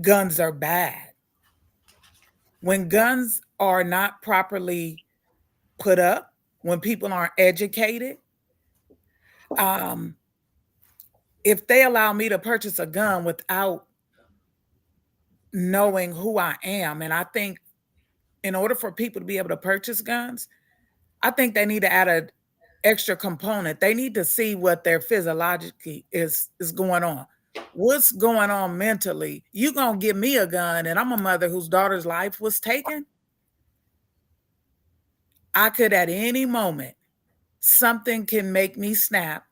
guns are bad. When guns are not properly put up, when people aren't educated, um, if they allow me to purchase a gun without knowing who I am, and I think in order for people to be able to purchase guns, I think they need to add an extra component. They need to see what their physiologically is going on. What's going on mentally? You gonna give me a gun, and I'm a mother whose daughter's life was taken. I could at any moment, something can make me snap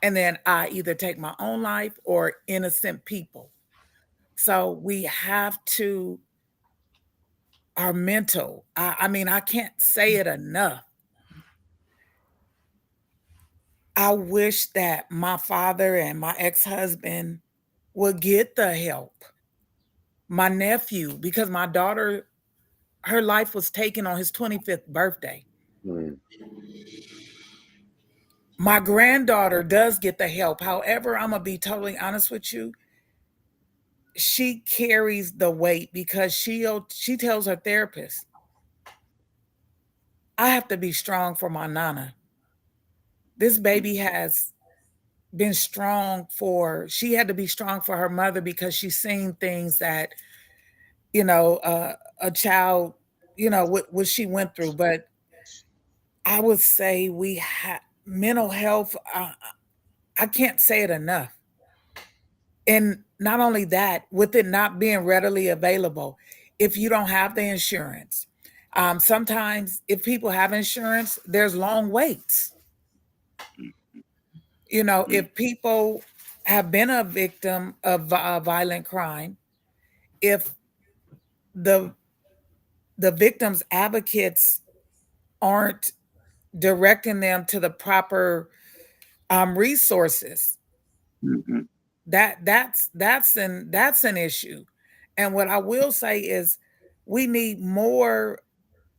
and then I either take my own life or innocent people. So we have to, our mental, I mean, I can't say it enough. I wish that my father and my ex-husband would get the help. My nephew, because my daughter, her life was taken on his 25th birthday.
Mm.
My granddaughter does get the help. However, I'm going to be totally honest with you. She carries the weight because she tells her therapist, I have to be strong for my nana. This baby has been strong she had to be strong for her mother because she's seen things that, a child, what she went through. But I would say we have mental health. I can't say it enough. And not only that, with it not being readily available, if you don't have the insurance, sometimes if people have insurance, there's long waits. If people have been a victim of violent crime, if the the victims advocates aren't directing them to the proper resources,
Mhm.
that's an issue. And what I will say is we need more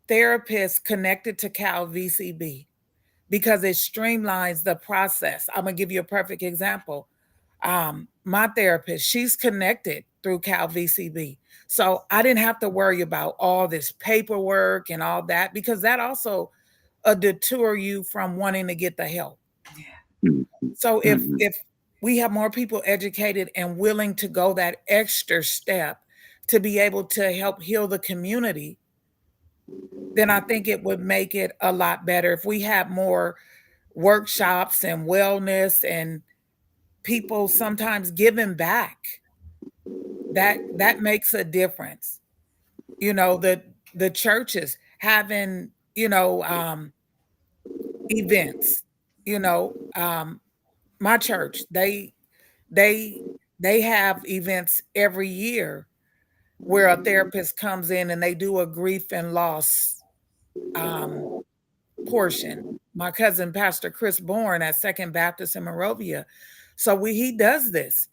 therapists connected to Cal VCB because it streamlines the process. I'm gonna give you a perfect example. My therapist, she's connected through Cal VCB. So I didn't have to worry about all this paperwork and all that because that also deter you from wanting to get the help.
Mhm.
So if
Mhm.
if we have more people educated and willing to go that extra step to be able to help heal the community, then I think it would make it a lot better if we had more workshops and wellness and people sometimes giving back. That makes a difference. The churches having, events, you know, um, my church, they they have events every year where a therapist comes in and they do a grief and loss um, portion. My cousin, Pastor Chris Bourne at Second Baptist in Monrovia. So he does this,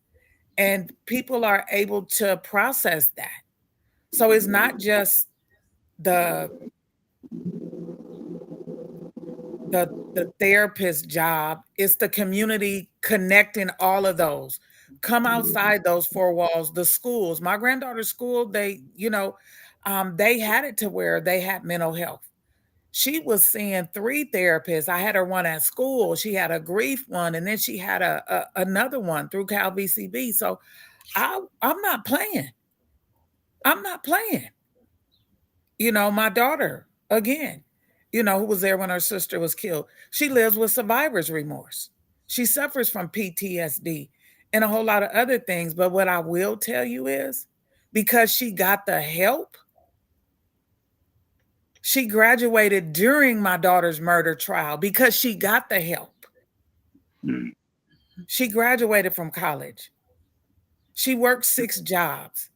and people are able to process that. So it's not just the the therapist job, it's the community connecting all of those. Come outside those four walls, the schools. My granddaughter's school, they had it to where they had mental health. She was seeing three therapists. I had her one at school. She had a grief one, and then she had another one through Cal VCB. So I'm not playing. I'm not playing. My daughter, again, who was there when her sister was killed, she lives with survivor's remorse. She suffers from PTSD and a whole lot of other things. But what I will tell you is because she got the help, she graduated during my daughter's murder trial because she got the help.
Mhm.
She graduated from college. She worked 6 jobs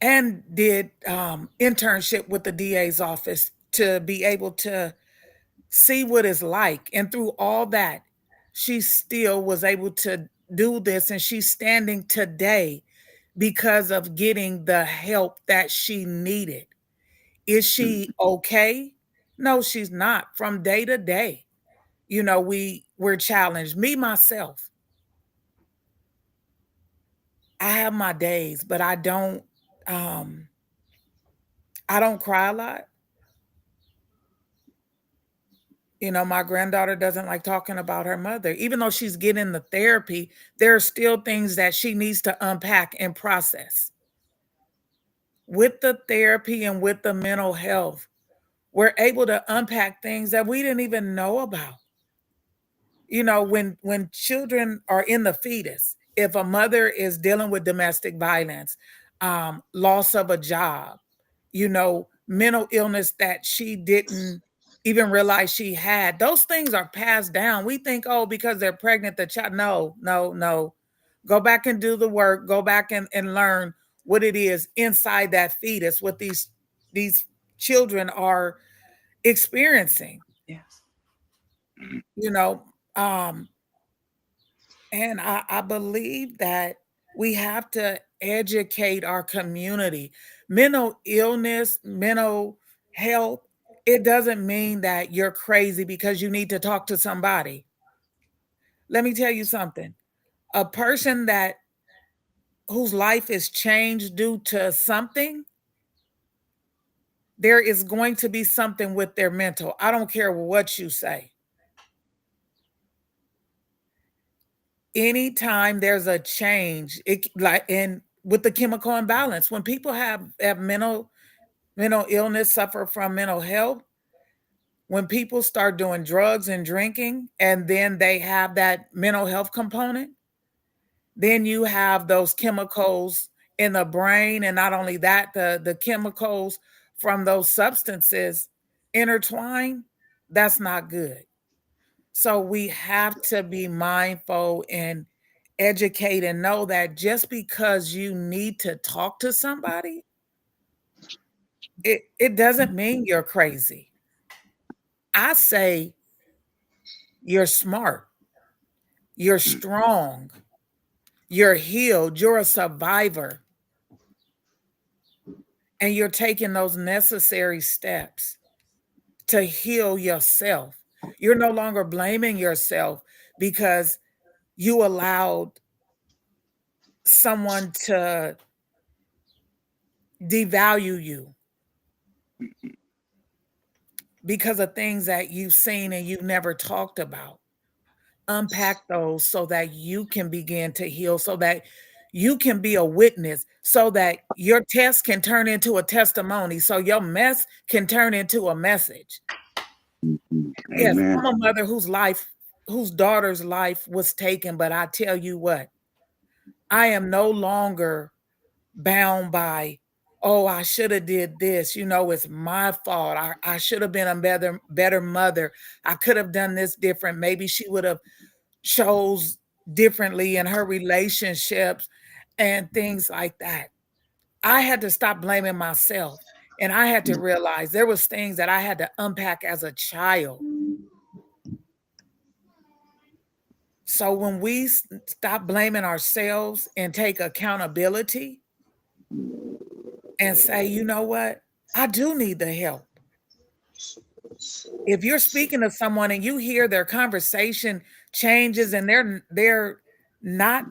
and did internship with the DA's office to be able to see what it's like. And through all that, she still was able to do this. And she's standing today because of getting the help that she needed. Is she okay? No, she's not. From day to day, we're challenged. Me, myself, I have my days, but um I don't cry a lot. My granddaughter doesn't like talking about her mother. Even though she's getting the therapy, there are still things that she needs to unpack and process. With the therapy and with the mental health, we're able to unpack things that we didn't even know about. When children are in the fetus, if a mother is dealing with domestic violence, loss of a job, mental illness that she didn't even realize she had. Those things are passed down. We think, oh, because they're pregnant, the child. No, no, no. Go back and do the work. Go back and learn what it is inside that fetus, what these children are experiencing.
Yes.
You know, and I believe that we have to educate our community. Mental illness, mental health, it doesn't mean that you're crazy because you need to talk to somebody. Let me tell you something. A person that whose life is changed due to something, there is going to be something with their mental. I don't care what you say. Anytime there's a change, it like in with the chemical imbalance, when people have mental illness, suffer from mental health, when people start doing drugs and drinking, and then they have that mental health component, then you have those chemicals in the brain, and not only that, the chemicals from those substances intertwine. That's not good. So we have to be mindful and educate and know that just because you need to talk to somebody, it doesn't mean you're crazy. I say you're smart, you're strong, you're healed, you're a survivor, and you're taking those necessary steps to heal yourself. You're no longer blaming yourself because you allowed someone to devalue you because of things that you've seen and you've never talked about. Unpack those so that you can begin to heal, so that you can be a witness, so that your test can turn into a testimony, so your mess can turn into a message. Yes,
Amen.
I'm a mother whose daughter's life was taken, but I tell you what, I am no longer bound by, oh, I should have did this. It's my fault. I should have been a better mother. I could have done this different. Maybe she would have chose differently in her relationships and things like that. I had to stop blaming myself, and I had to realize there was things that I had to unpack as a child. So when we stop blaming ourselves and take accountability and say, you know what? I do need the help. If you're speaking to someone and you hear their conversation changes and they're not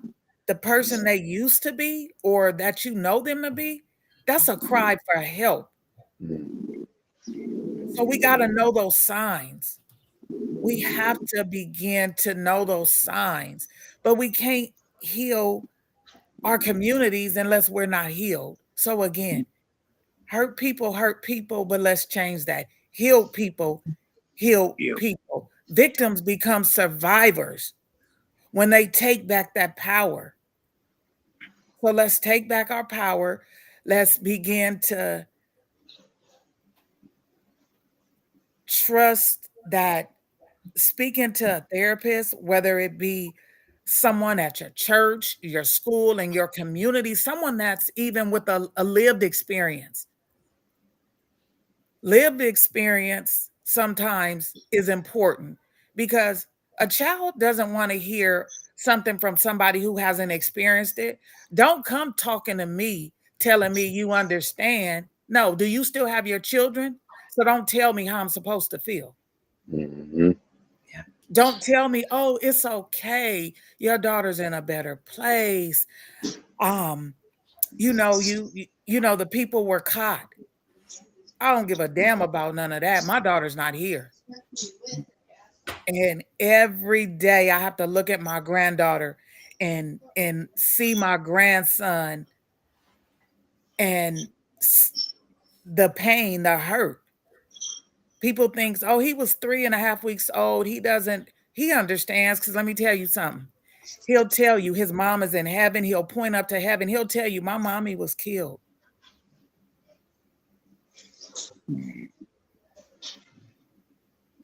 the person they used to be or that you know them to be, that's a cry for help. So we got to know those signs. We have to begin to know those signs, but we can't heal our communities unless we're not healed. So again, hurt people, but let's change that. Heal people, heal
Yeah.
people. Victims become survivors when they take back that power. So let's take back our power. Let's begin to trust that speaking to a therapist, whether it be someone at your church, your school, and your community, someone that's even with a lived experience. Lived experience sometimes is important because a child doesn't want to hear something from somebody who hasn't experienced it. Don't come talking to me telling me you understand. No, do you still have your children? So don't tell me how I'm supposed to feel.
Mhm.
Don't tell me, "Oh, it's okay. Your daughter's in a better place." Um, the people were caught. I don't give a damn about none of that. My daughter's not here. And every day I have to look at my granddaughter and see my grandson and the pain, the hurt. People thinks, "Oh, he was 3.5 weeks old. He understands." Because let me tell you something. He'll tell you his mom is in heaven. He'll point up to heaven. He'll tell you, my mommy was killed.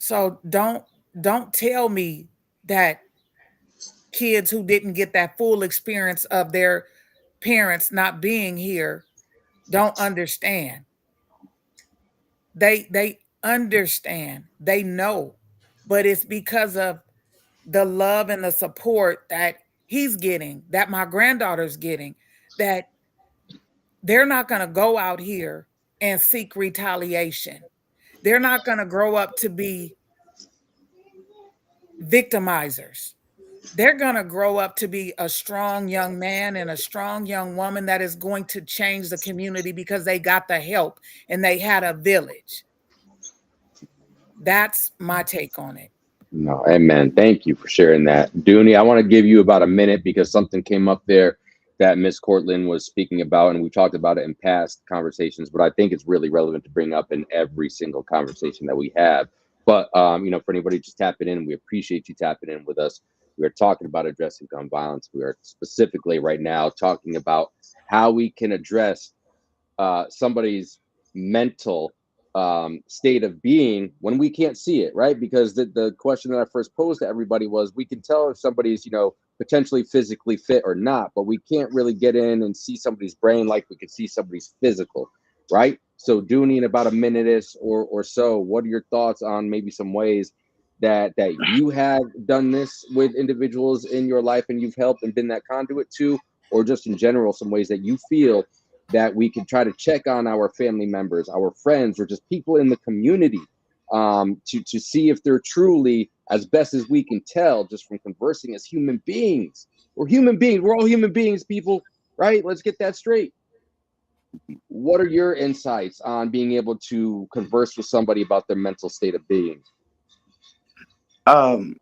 So don't tell me that kids who didn't get that full experience of their parents not being here don't understand. They understand. They know. But it's because of the love and the support that he's getting, that my granddaughter's getting, that they're not going to go out here and seek retaliation. They're not going to grow up to be victimizers. They're going to grow up to be a strong young man and a strong young woman that is going to change the community because they got the help and they had a village. That's my take on it.
No, amen. Thank you for sharing that. Dooney, I want to give you about a minute because something came up there that Miss Cortlyn was speaking about, and we talked about it in past conversations, but I think it's really relevant to bring up in every single conversation that we have. But, for anybody just tapping in, we appreciate you tapping in with us. We are talking about addressing gun violence. We are specifically right now talking about how we can address somebody's mental state of being when we can't see it, right? Because the question that I first posed to everybody was, we can tell if somebody's, potentially physically fit or not, but we can't really get in and see somebody's brain like we could see somebody's physical, right? So Dooney, in about a minute or so, what are your thoughts on maybe some ways that you have done this with individuals in your life and you've helped and been that conduit to, or just in general, some ways that you feel that we can try to check on our family members, our friends, or just people in the community to see if they're truly, as best as we can tell, just from conversing as human beings. We're human beings. We're all human beings, people, right? Let's get that straight. What are your insights on being able to converse with somebody about their mental state of being?
Um,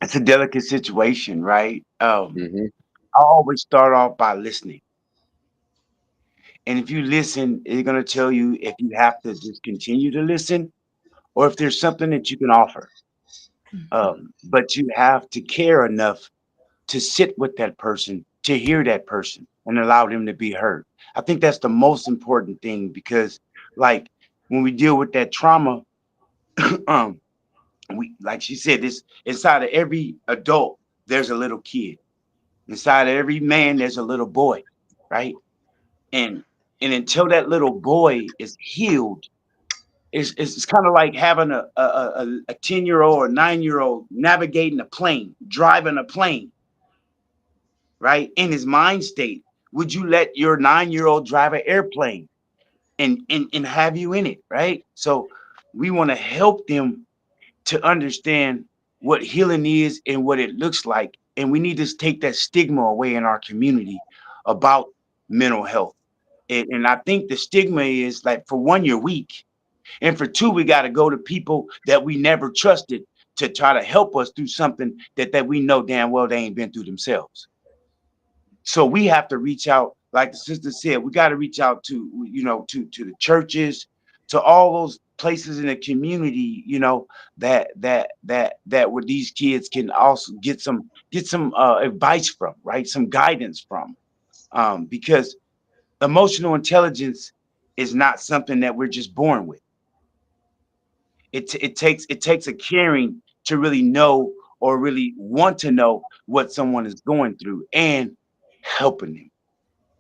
it's a delicate situation, right?
Mm-hmm.
I always start off by listening. And if you listen, it's going to tell you if you have to just continue to listen or if there's something that you can offer. But you have to care enough to sit with that person, to hear that person, and allow them to be heard. I think that's the most important thing because, like, when we deal with that trauma, um, like she said, this inside of every adult, there's a little kid. Inside of every man, there's a little boy, right? And and until that little boy is healed, it's kind of like having a 10-year-old or 9-year-old navigating a plane, driving a plane, right? In his mind state, would you let your 9-year-old drive an airplane and have you in it, right? So we want to help them to understand what healing is and what it looks like. And we need to take that stigma away in our community about mental health. And I think the stigma is like, for one, you're weak. And for two, we got to go to people that we never trusted to try to help us through something that we know damn well they ain't been through themselves. So we have to reach out, like the sister said, we got to reach out to, to the churches, to all those places in the community, that where these kids can also get some advice from, right? Some guidance from, because emotional intelligence is not something that we're just born with. It takes a caring to really know or really want to know what someone is going through and helping them.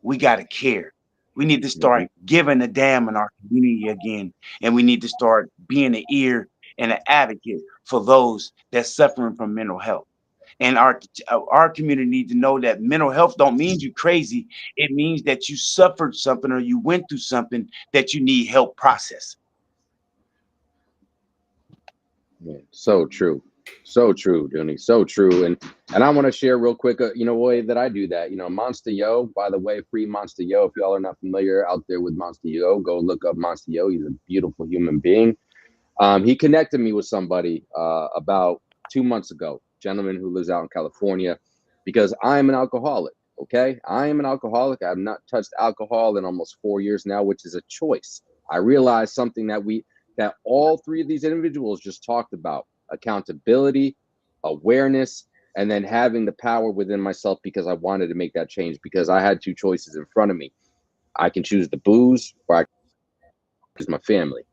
We got to care. We need to
Mm-hmm.
start giving a damn in our community again, and we need to start being an ear and an advocate for those that's suffering from mental health. And our community needs to know that mental health don't mean you crazy. It means that you suffered something or you went through something that you need help process.
Yeah, so true. So true, Dooney. So true. And I want to share real quick, way that I do that. Monster Yo, by the way, free Monster Yo. If y'all are not familiar out there with Monster Yo, go look up Monster Yo. He's a beautiful human being. He connected me with somebody about 2 months ago, gentleman who lives out in California, because I am an alcoholic. Okay. I am an alcoholic. I have not touched alcohol in almost 4 years now, which is a choice. I realized something that all three of these individuals just talked about: accountability, awareness, and then having the power within myself, because I wanted to make that change, because I had two choices in front of me. I can choose the booze or I can choose my family.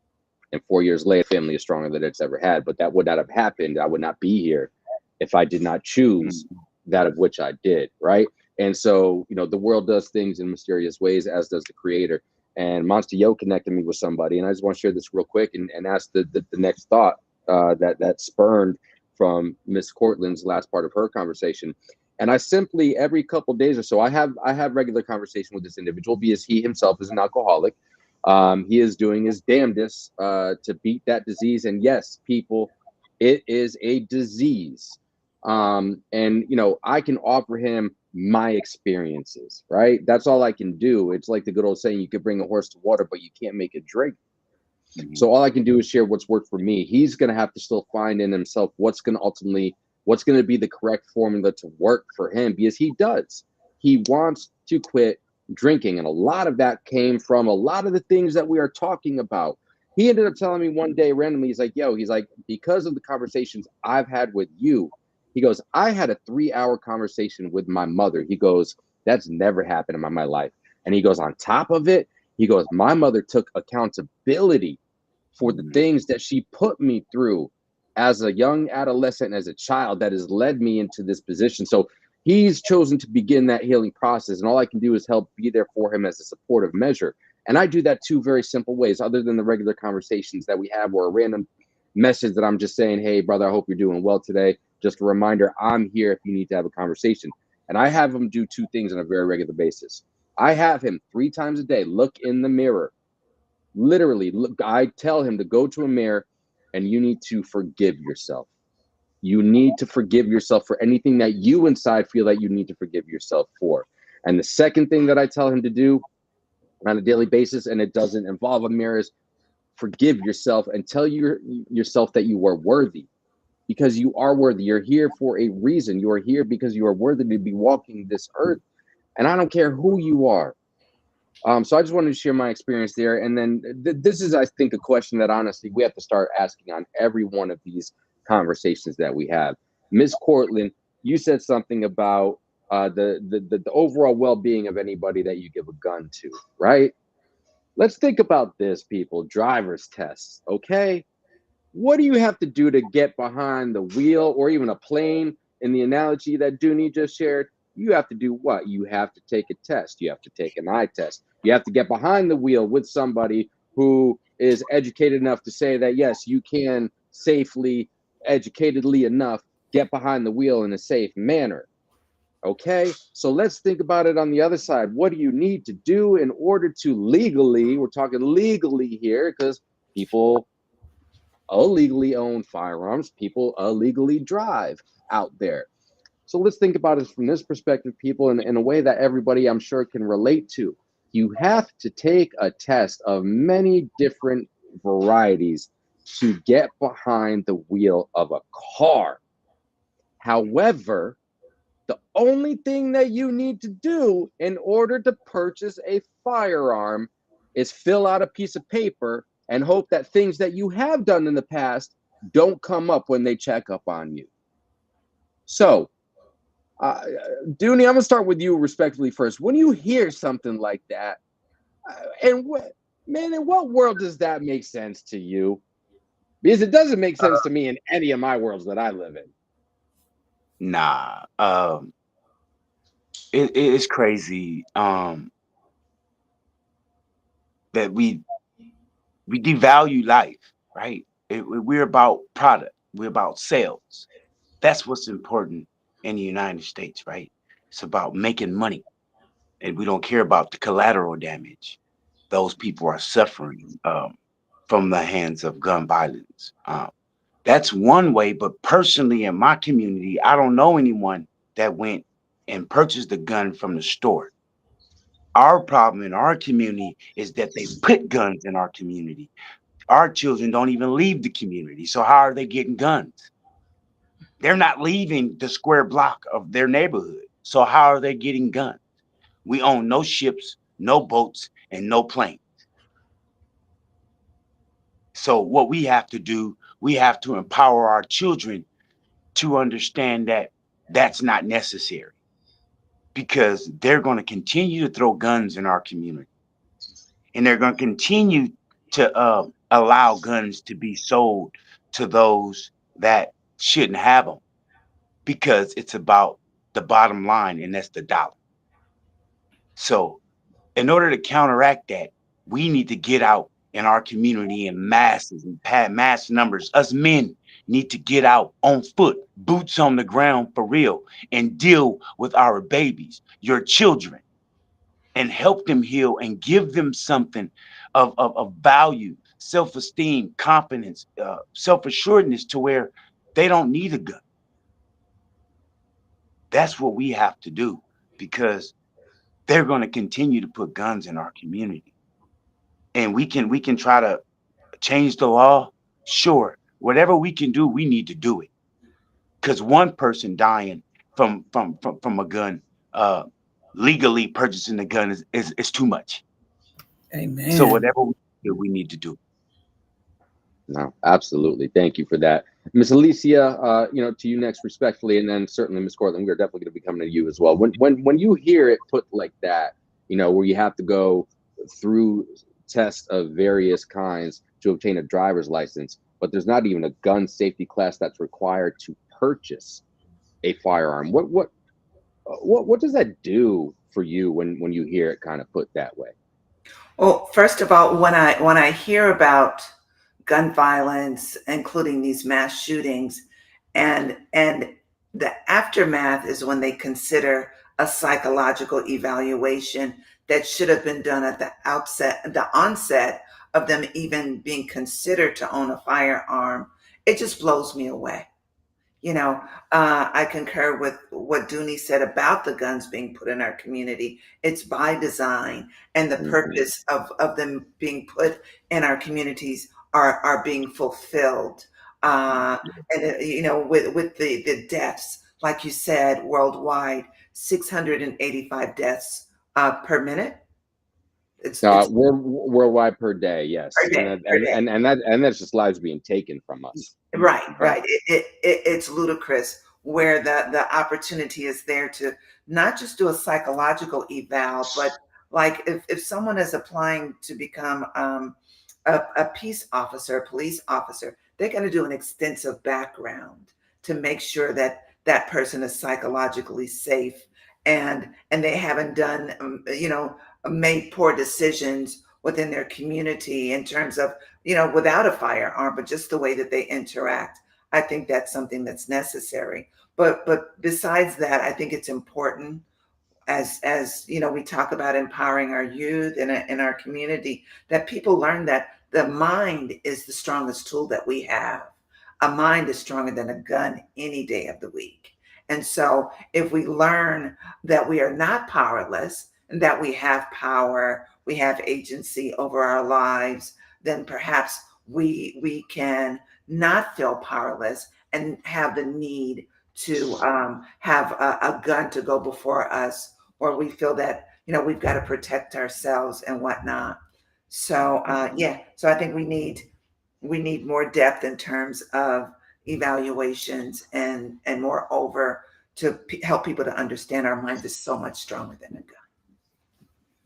And 4 years later, family is stronger than it's ever had. But that would not have happened. I would not be here if I did not choose that of which I did, right? And so, the world does things in mysterious ways, as does the creator. And Monster Yo connected me with somebody. And I just want to share this real quick and ask the next thought that spurned from Miss Cortlyn's last part of her conversation. And I simply, every couple days or so, I have regular conversation with this individual because he himself is an alcoholic. He is doing his damnedest to beat that disease. And yes, people, it is a disease. And I can offer him my experiences, right? That's all I can do. It's like the good old saying, you could bring a horse to water, but you can't make it drink. So all I can do is share what's worked for me. He's going to have to still find in himself what's going to be the correct formula to work for him, because he does. He wants to quit drinking. And a lot of that came from a lot of the things that we are talking about. He ended up telling me one day randomly, he's like, because of the conversations I've had with you, he goes, I had a 3-hour conversation with my mother. He goes, that's never happened in my life. And he goes, on top of it, he goes, my mother took accountability for the things that she put me through as a young adolescent, as a child, that has led me into this position. So he's chosen to begin that healing process. And all I can do is help be there for him as a supportive measure. And I do that 2 very simple ways, other than the regular conversations that we have, or a random message that I'm just saying, hey, brother, I hope you're doing well today. Just a reminder, I'm here if you need to have a conversation. And I have him do 2 things on a very regular basis. I have him 3 times a day look in the mirror. Literally, look, I tell him to go to a mirror, and you need to forgive yourself. You need to forgive yourself for anything that you inside feel that you need to forgive yourself for. And the second thing that I tell him to do on a daily basis, and it doesn't involve a mirror, is forgive yourself and tell yourself that you are worthy, because you are worthy. You're here for a reason. You are here because you are worthy to be walking this earth. And I don't care who you are. So I just wanted to share my experience there. And then this is, I think, a question that honestly we have to start asking on every one of these conversations that we have. Ms. Cortlyn, you said something about the overall well-being of anybody that you give a gun to, right? Let's think about this, people. Driver's tests, okay? What do you have to do to get behind the wheel, or even a plane, in the analogy that Dooney just shared? You have to do what? You have to take a test. You have to take an eye test. You have to get behind the wheel with somebody who is educated enough to say that, yes, you can safely, educatedly enough, get behind the wheel in a safe manner. Okay, so let's think about it on the other side. What do you need to do in order to legally, we're talking legally here, because people illegally own firearms, people illegally drive out there. So let's think about it from this perspective, people, in a way that everybody, I'm sure, can relate to. You have to take a test of many different varieties to get behind the wheel of a car. However, the only thing that you need to do in order to purchase a firearm is fill out a piece of paper and hope that things that you have done in the past don't come up when they check up on you. So, Dooney, I'm gonna start with you respectfully first. When you hear something like that, and in what world does that make sense to you? Because it doesn't make sense to me in any of my worlds that I live in.
Nah, it is crazy that we devalue life, right? We're about product. We're about sales. That's what's important in the United States, right? It's about making money, and we don't care about the collateral damage. Those people are suffering from the hands of gun violence. That's one way, but personally, in my community, I don't know anyone that went and purchased a gun from the store. Our problem in our community is that they put guns in our community. Our children don't even leave the community. So how are they getting guns? They're not leaving the square block of their neighborhood. So how are they getting guns? We own no ships, no boats, and no planes. So what we have to do, we have to empower our children to understand that that's not necessary, because they're going to continue to throw guns in our community, and they're going to continue to allow guns to be sold to those that shouldn't have them, because it's about the bottom line, and that's the dollar. So in order to counteract that, we need to get out in our community in masses and mass numbers. Us men need to get out on foot, boots on the ground for real, and deal with our babies, your children, and help them heal and give them something of value, self-esteem, confidence, self-assuredness, to where they don't need a gun. That's what we have to do, because they're going to continue to put guns in our community. And we can try to change the law. Sure, whatever we can do, we need to do it, because one person dying from a gun, uh legally purchasing a gun, is too much. So
Amen.
whatever we do, we need to do.
No, absolutely. Thank you for that. Miss Alicia, to you next respectfully, and then certainly Miss Cortlyn, we're definitely going to be coming to you as well. When you hear it put like that, where you have to go through tests of various kinds to obtain a driver's license, but there's not even a gun safety class that's required to purchase a firearm. What does that do for you when you hear it kind of put that way?
Well, first of all, when I hear about gun violence, including these mass shootings, and the aftermath is when they consider a psychological evaluation that should have been done at the onset of them even being considered to own a firearm. It just blows me away. I concur with what Dooney said about the guns being put in our community. It's by design, and the
Mhm.
purpose of them being put in our communities are being fulfilled. Uh, and with the deaths, like you said, worldwide, 685 deaths per minute. It's
Worldwide per day, yes,
per
and
day,
that,
per day.
and that's just lives being taken from us.
Right,
Right.
right. It's ludicrous where the opportunity is there to not just do a psychological eval, but like if someone is applying to become a peace officer, a police officer, they're going to do an extensive background to make sure that that person is psychologically safe, and they haven't done made poor decisions within their community in terms of without a firearm, but just the way that they interact. I think that's something that's necessary. But besides that, I think it's important, as we talk about empowering our youth in our community, that people learn that the mind is the strongest tool that we have. A mind is stronger than a gun any day of the week. And so if we learn that we are not powerless and that we have power, we have agency over our lives, then perhaps we can not feel powerless and have the need to have a gun to go before us, or we feel that we've got to protect ourselves and whatnot. So yeah, so I think we need more depth in terms of evaluations, and moreover to help people to understand our mind is so much stronger than a gun.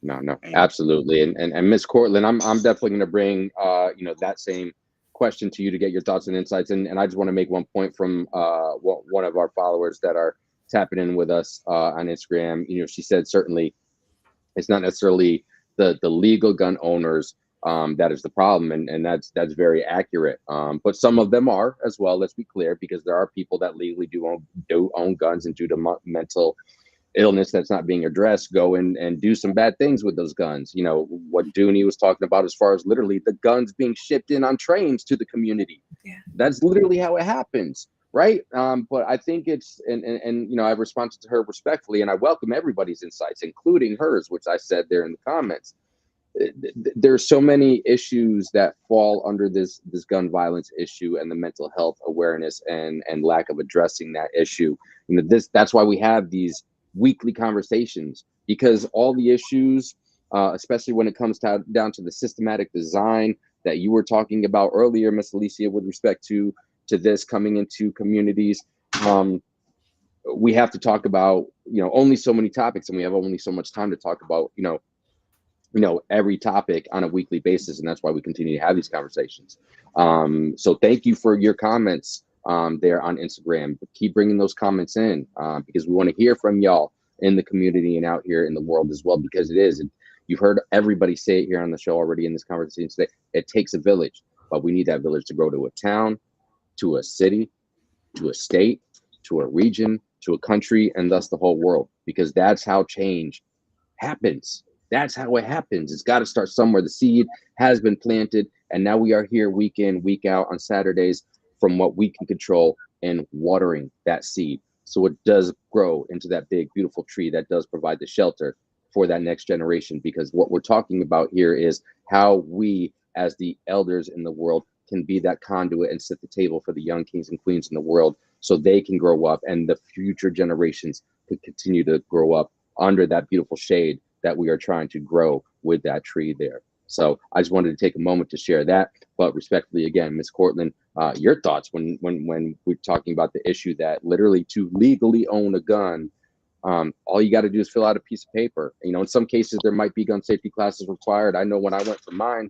No,
And
absolutely. And Miss Cortland, I'm definitely going to bring that same question to you to get your thoughts and insights. And I just want to make one point from one of our followers that are tapping in with us on Instagram. She said certainly it's not necessarily the legal gun owners that is the problem, and that's very accurate. But some of them are as well. Let's be clear, because there are people that legally do own guns, and due to mental illness that's not being addressed, go in and do some bad things with those guns. What Dooney was talking about, as far as literally the guns being shipped in on trains to the community.
Yeah.
That's literally how it happens, right? But I think it's and I've responded to her respectfully, and I welcome everybody's insights, including hers, which I said there in the comments. There's so many issues that fall under this gun violence issue, and the mental health awareness and lack of addressing that issue. That's why we have these weekly conversations, because all the issues, especially when it comes down to the systematic design that you were talking about earlier, Miss Alicia, with respect to this coming into communities, we have to talk about only so many topics, and we have only so much time to talk about every topic on a weekly basis, and that's why we continue to have these conversations. So thank you for your comments there on Instagram. Keep bringing those comments in because we want to hear from y'all in the community and out here in the world as well, because it is. You've heard everybody say it here on the show already in this conversation today. It takes a village, but we need that village to grow to a town, to a city, to a state, to a region, to a country, and thus the whole world, because that's how change happens. That's how it happens. It's got to start somewhere. The seed has been planted, and now we are here week in, week out on Saturdays from what we can control and watering that seed. So it does grow into that big, beautiful tree that does provide the shelter for that next generation. Because what we're talking about here is how we, as the elders in the world, can be that conduit and set the table for the young kings and queens in the world so they can grow up and the future generations can continue to grow up under that beautiful shade that we are trying to grow with that tree there. So I just wanted to take a moment to share that. But respectfully, again, Ms. Cortlyn, your thoughts when we're talking about the issue that literally to legally own a gun, all you got to do is fill out a piece of paper. In some cases, there might be gun safety classes required. I know when I went for mine,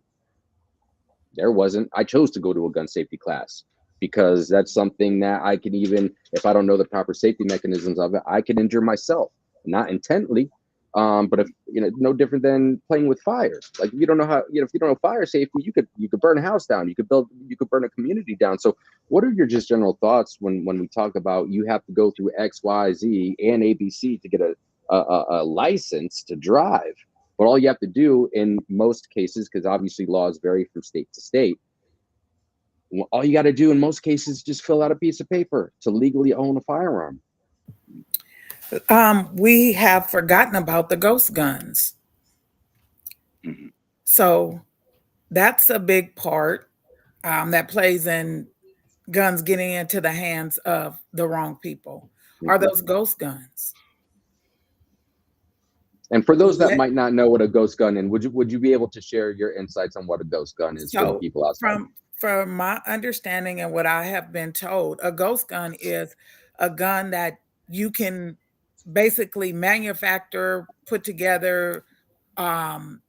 there wasn't. I chose to go to a gun safety class because that's something that I can, even if I don't know the proper safety mechanisms of it, I can injure myself, not intently. But if no different than playing with fire. Like if you don't know how, if you don't know fire safety, you could burn a house down. You could burn a community down. So what are your just general thoughts when we talk about you have to go through X, Y, Z, and ABC to get a license to drive? But all you have to do in most cases, because obviously laws vary from state to state, all you got to do in most cases is just fill out a piece of paper to legally own a firearm.
We have forgotten about the ghost guns.
Mhm.
So that's a big part that plays in guns getting into the hands of the wrong people. Are those ghost guns?
And for those that
Yeah.
might not know what a ghost gun is, would you be able to share your insights on what a ghost gun is for the
So
people outside?
from my understanding and what I have been told, a ghost gun is a gun that you can basically manufacture, put together. Um,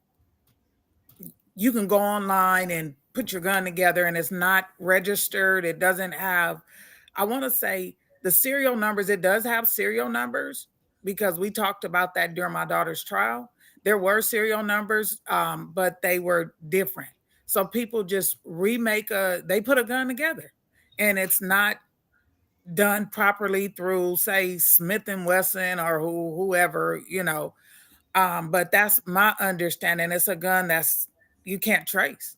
you can go online and put your gun together, and it's not registered. It doesn't have, I want to say, the serial numbers. It does have serial numbers because we talked about that during my daughter's trial. There were serial numbers, but they were different. So people just they put a gun together, and it's not done properly through, say, Smith and Wesson or whoever. But that's my understanding. It's a gun that's you can't trace.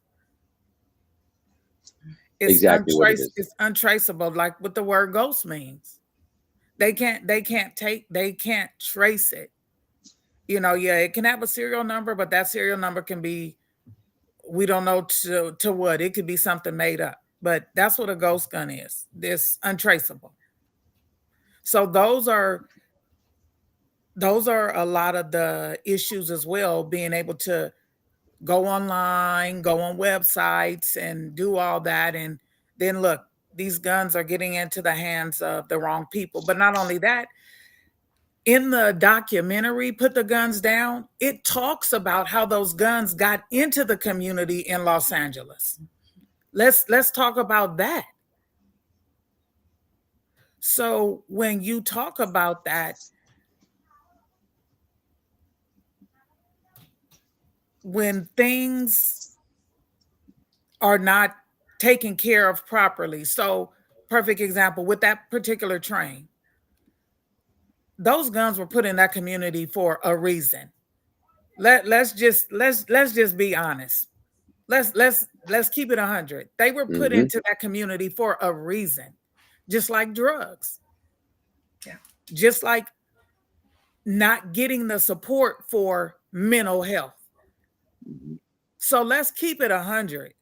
It's
Exactly what it is.
It's untraceable, like what the word ghost means. They can't trace it. Yeah, it can have a serial number, but that serial number can be, we don't know to what. It could be something made up. But that's what a ghost gun is. It's untraceable. So those are a lot of the issues as well, being able to go online, go on websites and do all that. And then look, these guns are getting into the hands of the wrong people. But not only that, in the documentary, Put the Guns Down, it talks about how those guns got into the community in Los Angeles. Let's talk about that. So when you talk about that, when things are not taken care of properly. So, perfect example with that particular train. Those guns were put in that community for a reason. Let's just be honest. Let's keep it 100. They were put
Mm-hmm.
into that community for a reason. Just like drugs.
Yeah.
Just like not getting the support for mental health.
Mm-hmm.
So let's keep it 100.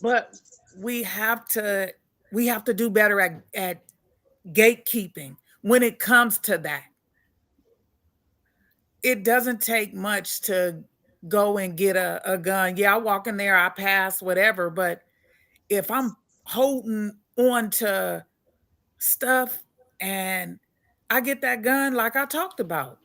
But we have to do better at gatekeeping when it comes to that. It doesn't take much to go and get a gun. Yeah, I walk in there, I pass, whatever. But if I'm holding on to stuff and I get that gun, like I talked about,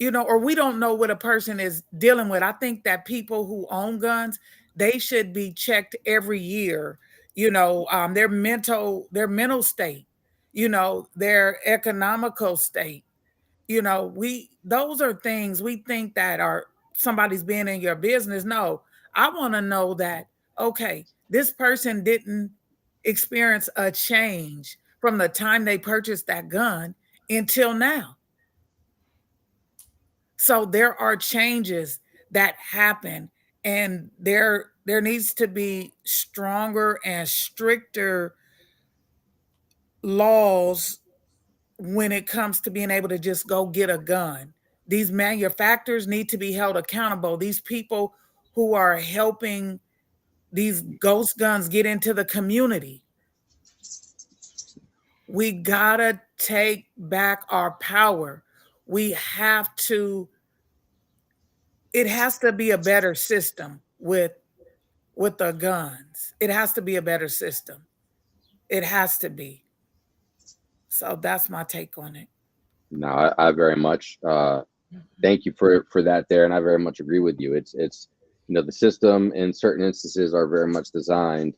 or we don't know what a person is dealing with. I think that people who own guns, they should be checked every year, their mental state, their economical state. We those are things we think that are somebody's being in your business. No, I want to know that, okay, this person didn't experience a change from the time they purchased that gun until now. So there are changes that happen, and there needs to be stronger and stricter laws when it comes to being able to just go get a gun. These manufacturers need to be held accountable. These people who are helping these ghost guns get into the community, we gotta take back our power. We have to, it has to be a better system with the guns. It has to be a better system. It has to be. So that's my take on it.
No, I very much thank you for that there, and I very much agree with you. It's the system in certain instances are very much designed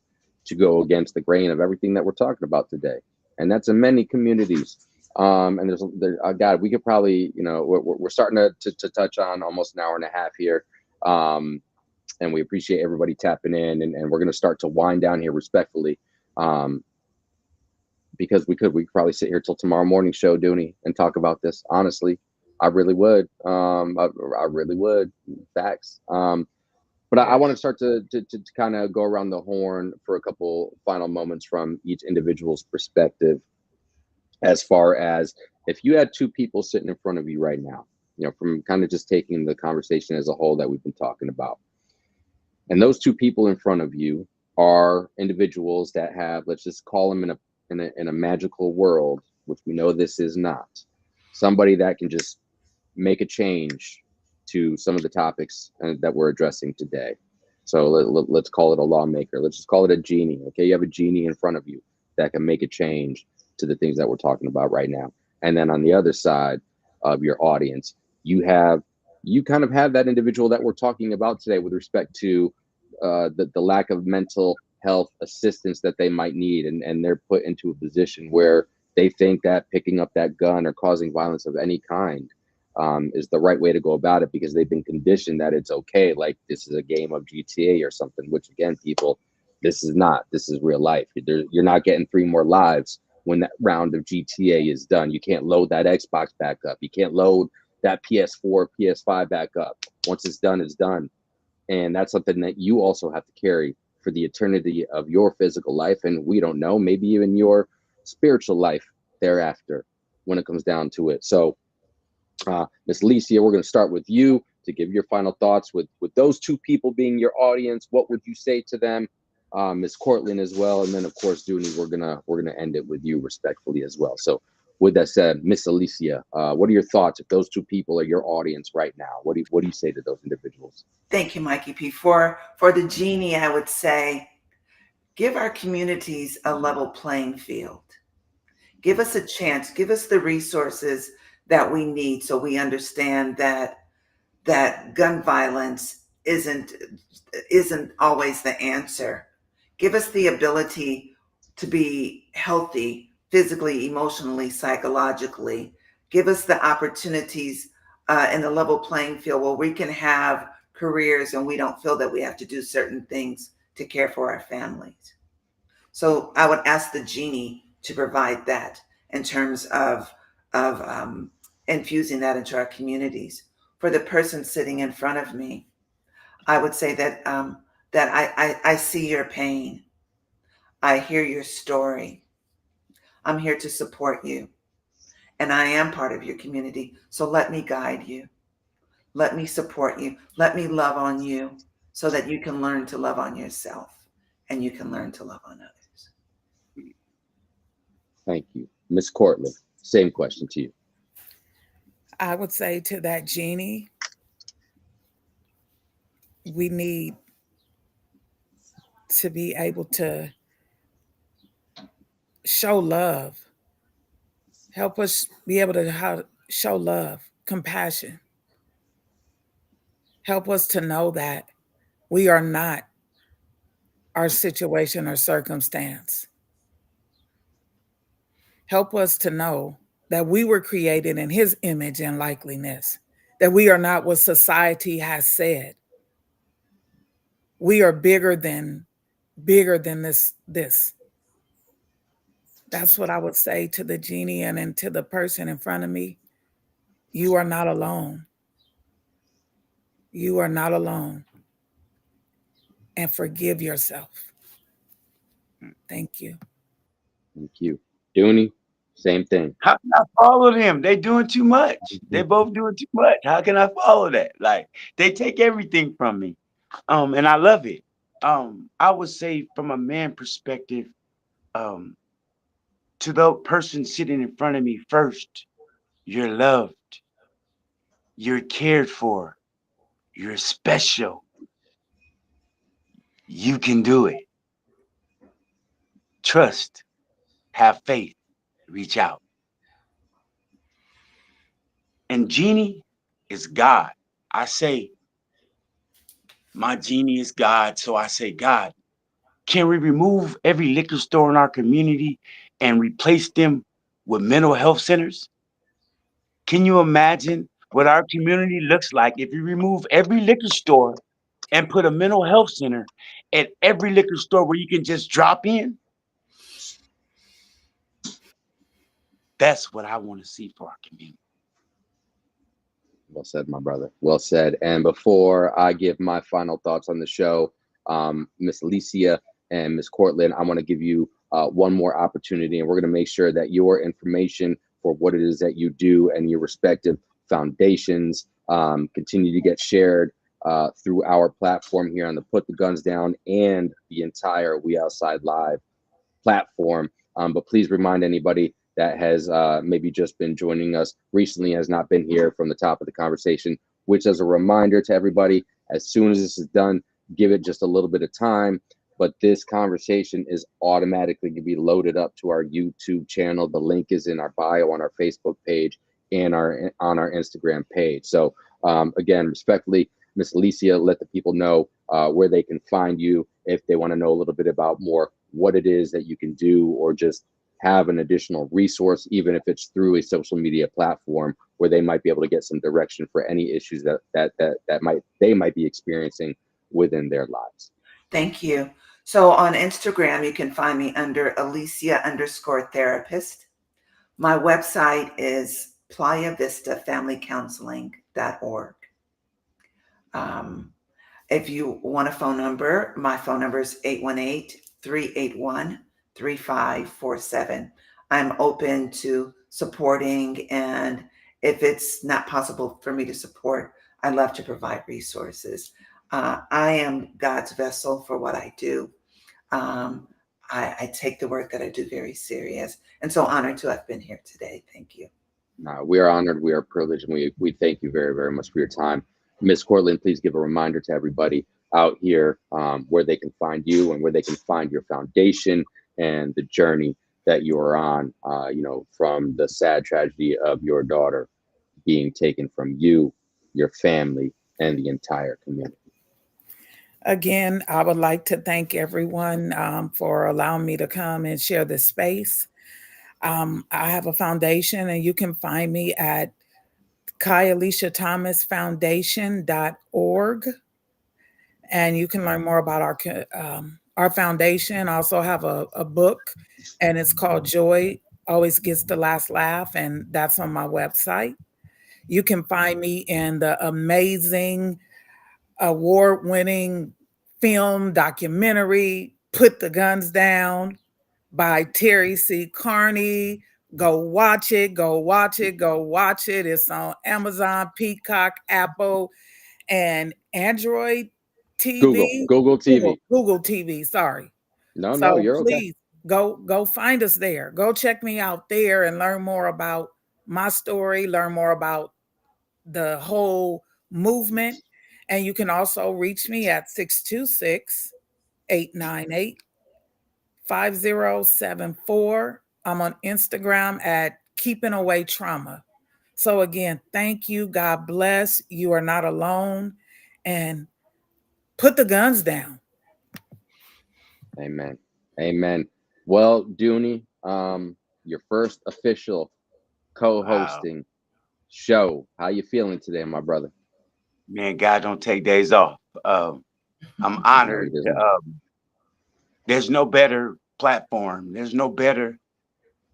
to go against the grain of everything that we're talking about today, and that's in many communities. And God, we could probably, we're starting to touch on almost an hour and a half here. And we appreciate everybody tapping in, and we're going to start to wind down here respectfully. Um, because we could probably sit here till tomorrow morning show, Dooney, and talk about this. Honestly, I really would. I really would. Facts. But I want to start to kind of go around the horn for a couple final moments from each individual's perspective, as far as if you had two people sitting in front of you right now, from kind of just taking the conversation as a whole that we've been talking about, and those two people in front of you are individuals that have, let's just call them in a magical world, which we know this is not, somebody that can just make a change to some of the topics that we're addressing today. So let's call it a lawmaker. Let's just call it a genie. Okay, you have a genie in front of you that can make a change to the things that we're talking about right now. And then on the other side of your audience, you kind of have that individual that we're talking about today with respect to the lack of mental health assistance that they might need, and they're put into a position where they think that picking up that gun or causing violence of any kind is the right way to go about it, because they've been conditioned that it's okay, like this is a game of GTA or something, which again, people, this is not. This is real life. You're not getting 3 more lives when that round of GTA is done. You can't load that Xbox back up. You can't load that PS4, PS5 back up. Once it's done, it's done. And that's something that you also have to carry for the eternity of your physical life. And we don't know, maybe even your spiritual life thereafter when it comes down to it. So, Miss Alesia, we're going to start with you to give your final thoughts with those two people being your audience. What would you say to them? Miss Cortlyn as well. And then of course, Dooney, we're gonna end it with you respectfully as well. So with that said, Miss Alesia, what are your thoughts if those two people are your audience right now? What do you say to those individuals?
Thank you, Mikey P. For the genie, I would say, give our communities a level playing field. Give us a chance. Give us the resources that we need, so we understand that gun violence isn't always the answer. Give us the ability to be healthy physically, emotionally, psychologically. Give us the opportunities in the level playing field where we can have careers and we don't feel that we have to do certain things to care for our families. So I would ask the genie to provide that in terms of infusing that into our communities. For the person sitting in front of me, I would say that I see your pain. I hear your story. I'm here to support you. And I am part of your community. So let me guide you. Let me support you. Let me love on you so that you can learn to love on yourself and you can learn to love on others.
Thank you. Miss Cortlyn, same question to you.
I would say to that genie, we need to be able to show love. Help us be able to show love, compassion. Help us to know that we are not our situation or circumstance. Help us to know that we were created in his image and likeness, that we are not what society has said. We are bigger than this. That's what I would say to the genie and to the person in front of me. You are not alone. You are not alone. And forgive yourself. Thank you.
Thank you. Dooney, same thing.
How can I follow them? They doing too much. They both doing too much. How can I follow that? Like they take everything from me. And I love it. I would say from a man perspective, um, to the person sitting in front of me first, you're loved, you're cared for, you're special. You can do it. Trust, have faith, reach out. And genie is God. I say my genie is God. So I say, God, can we remove every liquor store in our community and replace them with mental health centers? Can you imagine what our community looks like if you remove every liquor store and put a mental health center at every liquor store where you can just drop in? That's what I want to see for our community.
Well said, my brother. Well said. And before I give my final thoughts on the show, Miss Alesia and Miss Cortlyn, I want to give you one more opportunity, and we're going to make sure that your information for what it is that you do and your respective foundations continue to get shared through our platform here on the Put the Guns Down and the entire We Outside Live platform. But please remind anybody that has maybe just been joining us recently, has not been here from the top of the conversation, which as a reminder to everybody, as soon as this is done, give it just a little bit of time. But this conversation is automatically going to be loaded up to our YouTube channel. The link is in our bio on our Facebook page and on our Instagram page. So again, respectfully, Miss Alesia, let the people know where they can find you if they want to know a little bit about more what it is that you can do, or just have an additional resource, even if it's through a social media platform where they might be able to get some direction for any issues that they might be experiencing within their lives.
Thank you. So on Instagram, you can find me under Alesia_therapist. My website is playavistafamilycounseling.org. If you want a phone number, my phone number is 818-381-3547. I'm open to supporting, and if it's not possible for me to support, I love to provide resources. I am God's vessel for what I do. I take the work that I do very serious, and so honored to have been here today. Thank you.
We are honored, we are privileged, and we thank you very, very much for your time. Miss Cortlyn, please give a reminder to everybody out here where they can find you and where they can find your foundation and the journey that you are on, from the sad tragedy of your daughter being taken from you, your family, and the entire community.
Again, I would like to thank everyone for allowing me to come and share this space. I have a foundation, and you can find me at KyAlesiaThomasFoundation.org, and you can learn more about our foundation. I also have a book, and it's called Joy Always Gets the Last Laugh, and that's on my website. You can find me in the amazing award-winning film documentary Put the Guns Down by Terry C. Carney. Go watch it, go watch it, go watch it. It's on Amazon, Peacock, Apple, and Android TV.
Google TV.
Google TV, sorry.
No,
So
you're okay.
please go find us there. Go check me out there and learn more about my story, learn more about the whole movement. And you can also reach me at 626-898-5074. I'm on Instagram at Keeping Away Trauma. So again, thank you. God bless. You are not alone. and put the guns down.
Amen. Amen. Well, Dooney, your first official
Wow.
co-hosting show. How you feeling today, my brother?
Man, God don't take days off. I'm
No, he
honored.
doesn't.
There's no better platform. There's no better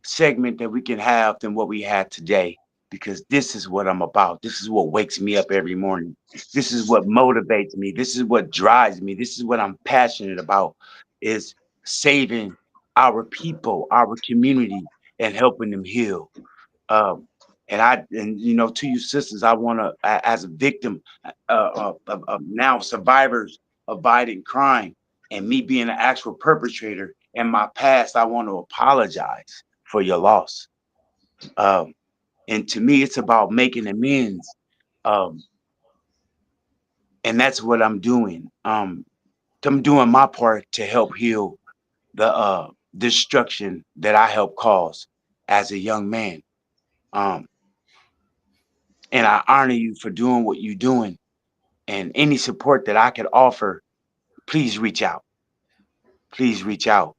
segment that we can have than what we had today, because this is what I'm about. This is what wakes me up every morning. This is what motivates me. This is what drives me. This is what I'm passionate about, is saving our people, our community, and helping them heal. Um, and you know, to you sisters, I want to, as a victim of now survivors of violent crime, and me being an actual perpetrator in my past, I want to apologize for your loss. Um, and to me, it's about making amends. Um, and that's what I'm doing. I'm doing my part to help heal the destruction that I helped cause as a young man. Um, and I honor you for doing what you're doing. And any support that I could offer, please reach out. Please reach out.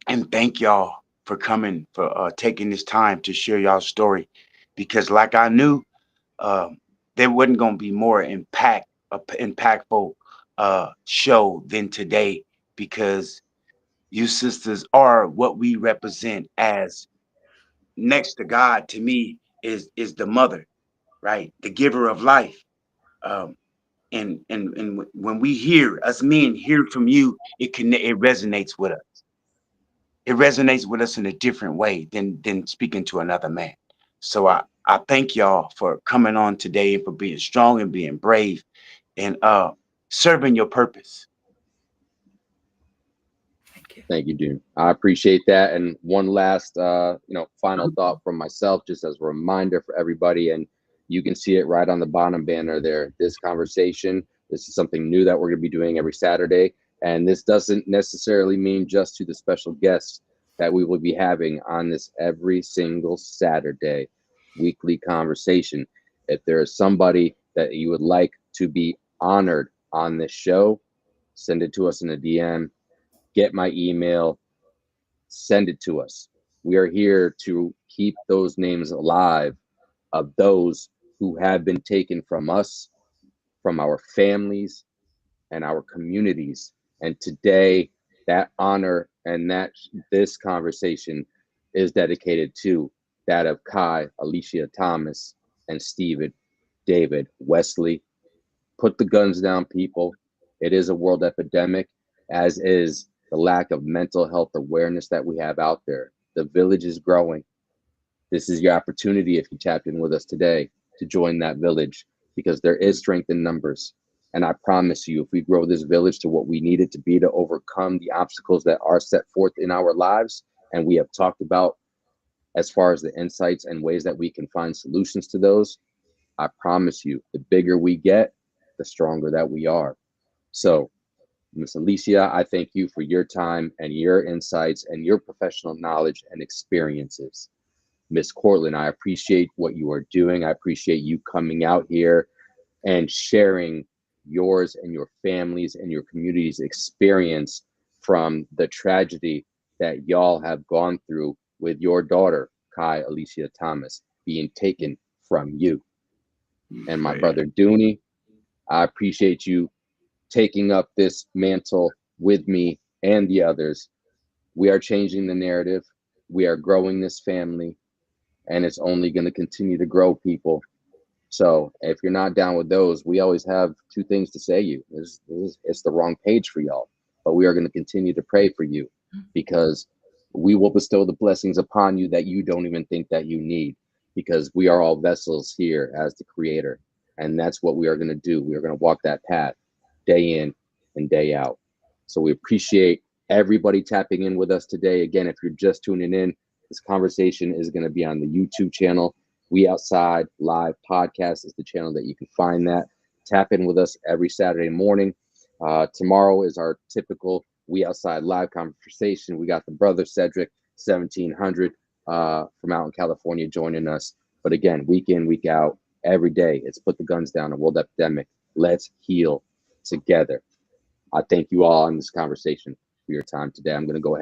And thank y'all for coming, for taking this time to share y'all story. Because like I knew, um, there wasn't going to be more impactful show than today, because you sisters are what we represent. As next to God, to me, is the mother, right? The giver of life. Um, and when we hear, us men hear from you, it resonates with us. It resonates with us in a different way than speaking to another man. So I thank y'all for coming on today, and for being strong and being brave, and serving your purpose.
Thank you.
Thank you, Dune. I appreciate that. And one last, final thought from myself, just as a reminder for everybody. And you can see it right on the bottom banner there. This conversation, this is something new that we're going to be doing every Saturday. And this doesn't necessarily mean just to the special guests that we will be having on this every single Saturday weekly conversation. If there is somebody that you would like to be honored on this show, send it to us in a DM, get my email, send it to us. We are here to keep those names alive of those who have been taken from us, from our families, and our communities. And today, that honor and that this conversation is dedicated to that of Kai, Alesia Thomas, and Stephen David Wesley. Put the guns down, people. It is a world epidemic, as is the lack of mental health awareness that we have out there. The village is growing. This is your opportunity, if you tapped in with us today, to join that village, because there is strength in numbers. And I promise you, if we grow this village to what we need it to be to overcome the obstacles that are set forth in our lives, and we have talked about as far as the insights and ways that we can find solutions to those, I promise you, the bigger we get, the stronger that we are. So, Miss Alesia, I thank you for your time and your insights and your professional knowledge and experiences. Miss Cortlyn, I appreciate what you are doing. I appreciate you coming out here and sharing yours and your families and your community's experience from the tragedy that y'all have gone through with your daughter, Kai Alesia Thomas, being taken from you. And my
Prayer.
brother Dooney, I appreciate you taking up this mantle with me and the others. We are changing the narrative. We are growing this family, and it's only going to continue to grow, people. So if you're not down with those, we always have two things to say you. It's the wrong page for y'all, but we are going to continue to pray for you, because we will bestow the blessings upon you that you don't even think that you need, because we are all vessels here as the creator. And that's what we are going to do. We are going to walk that path day in and day out. So we appreciate everybody tapping in with us today. Again, if you're just tuning in, this conversation is going to be on the YouTube channel. We Outside Live Podcast is the channel that you can find that. Tap in with us every Saturday morning. Tomorrow is our typical We Outside Live conversation. We got the brother Cedric 1700 from out in California joining us. But again, week in, week out, every day. It's put the guns down, a world epidemic. Let's heal together. I thank you all in this conversation for your time today. I'm going to go ahead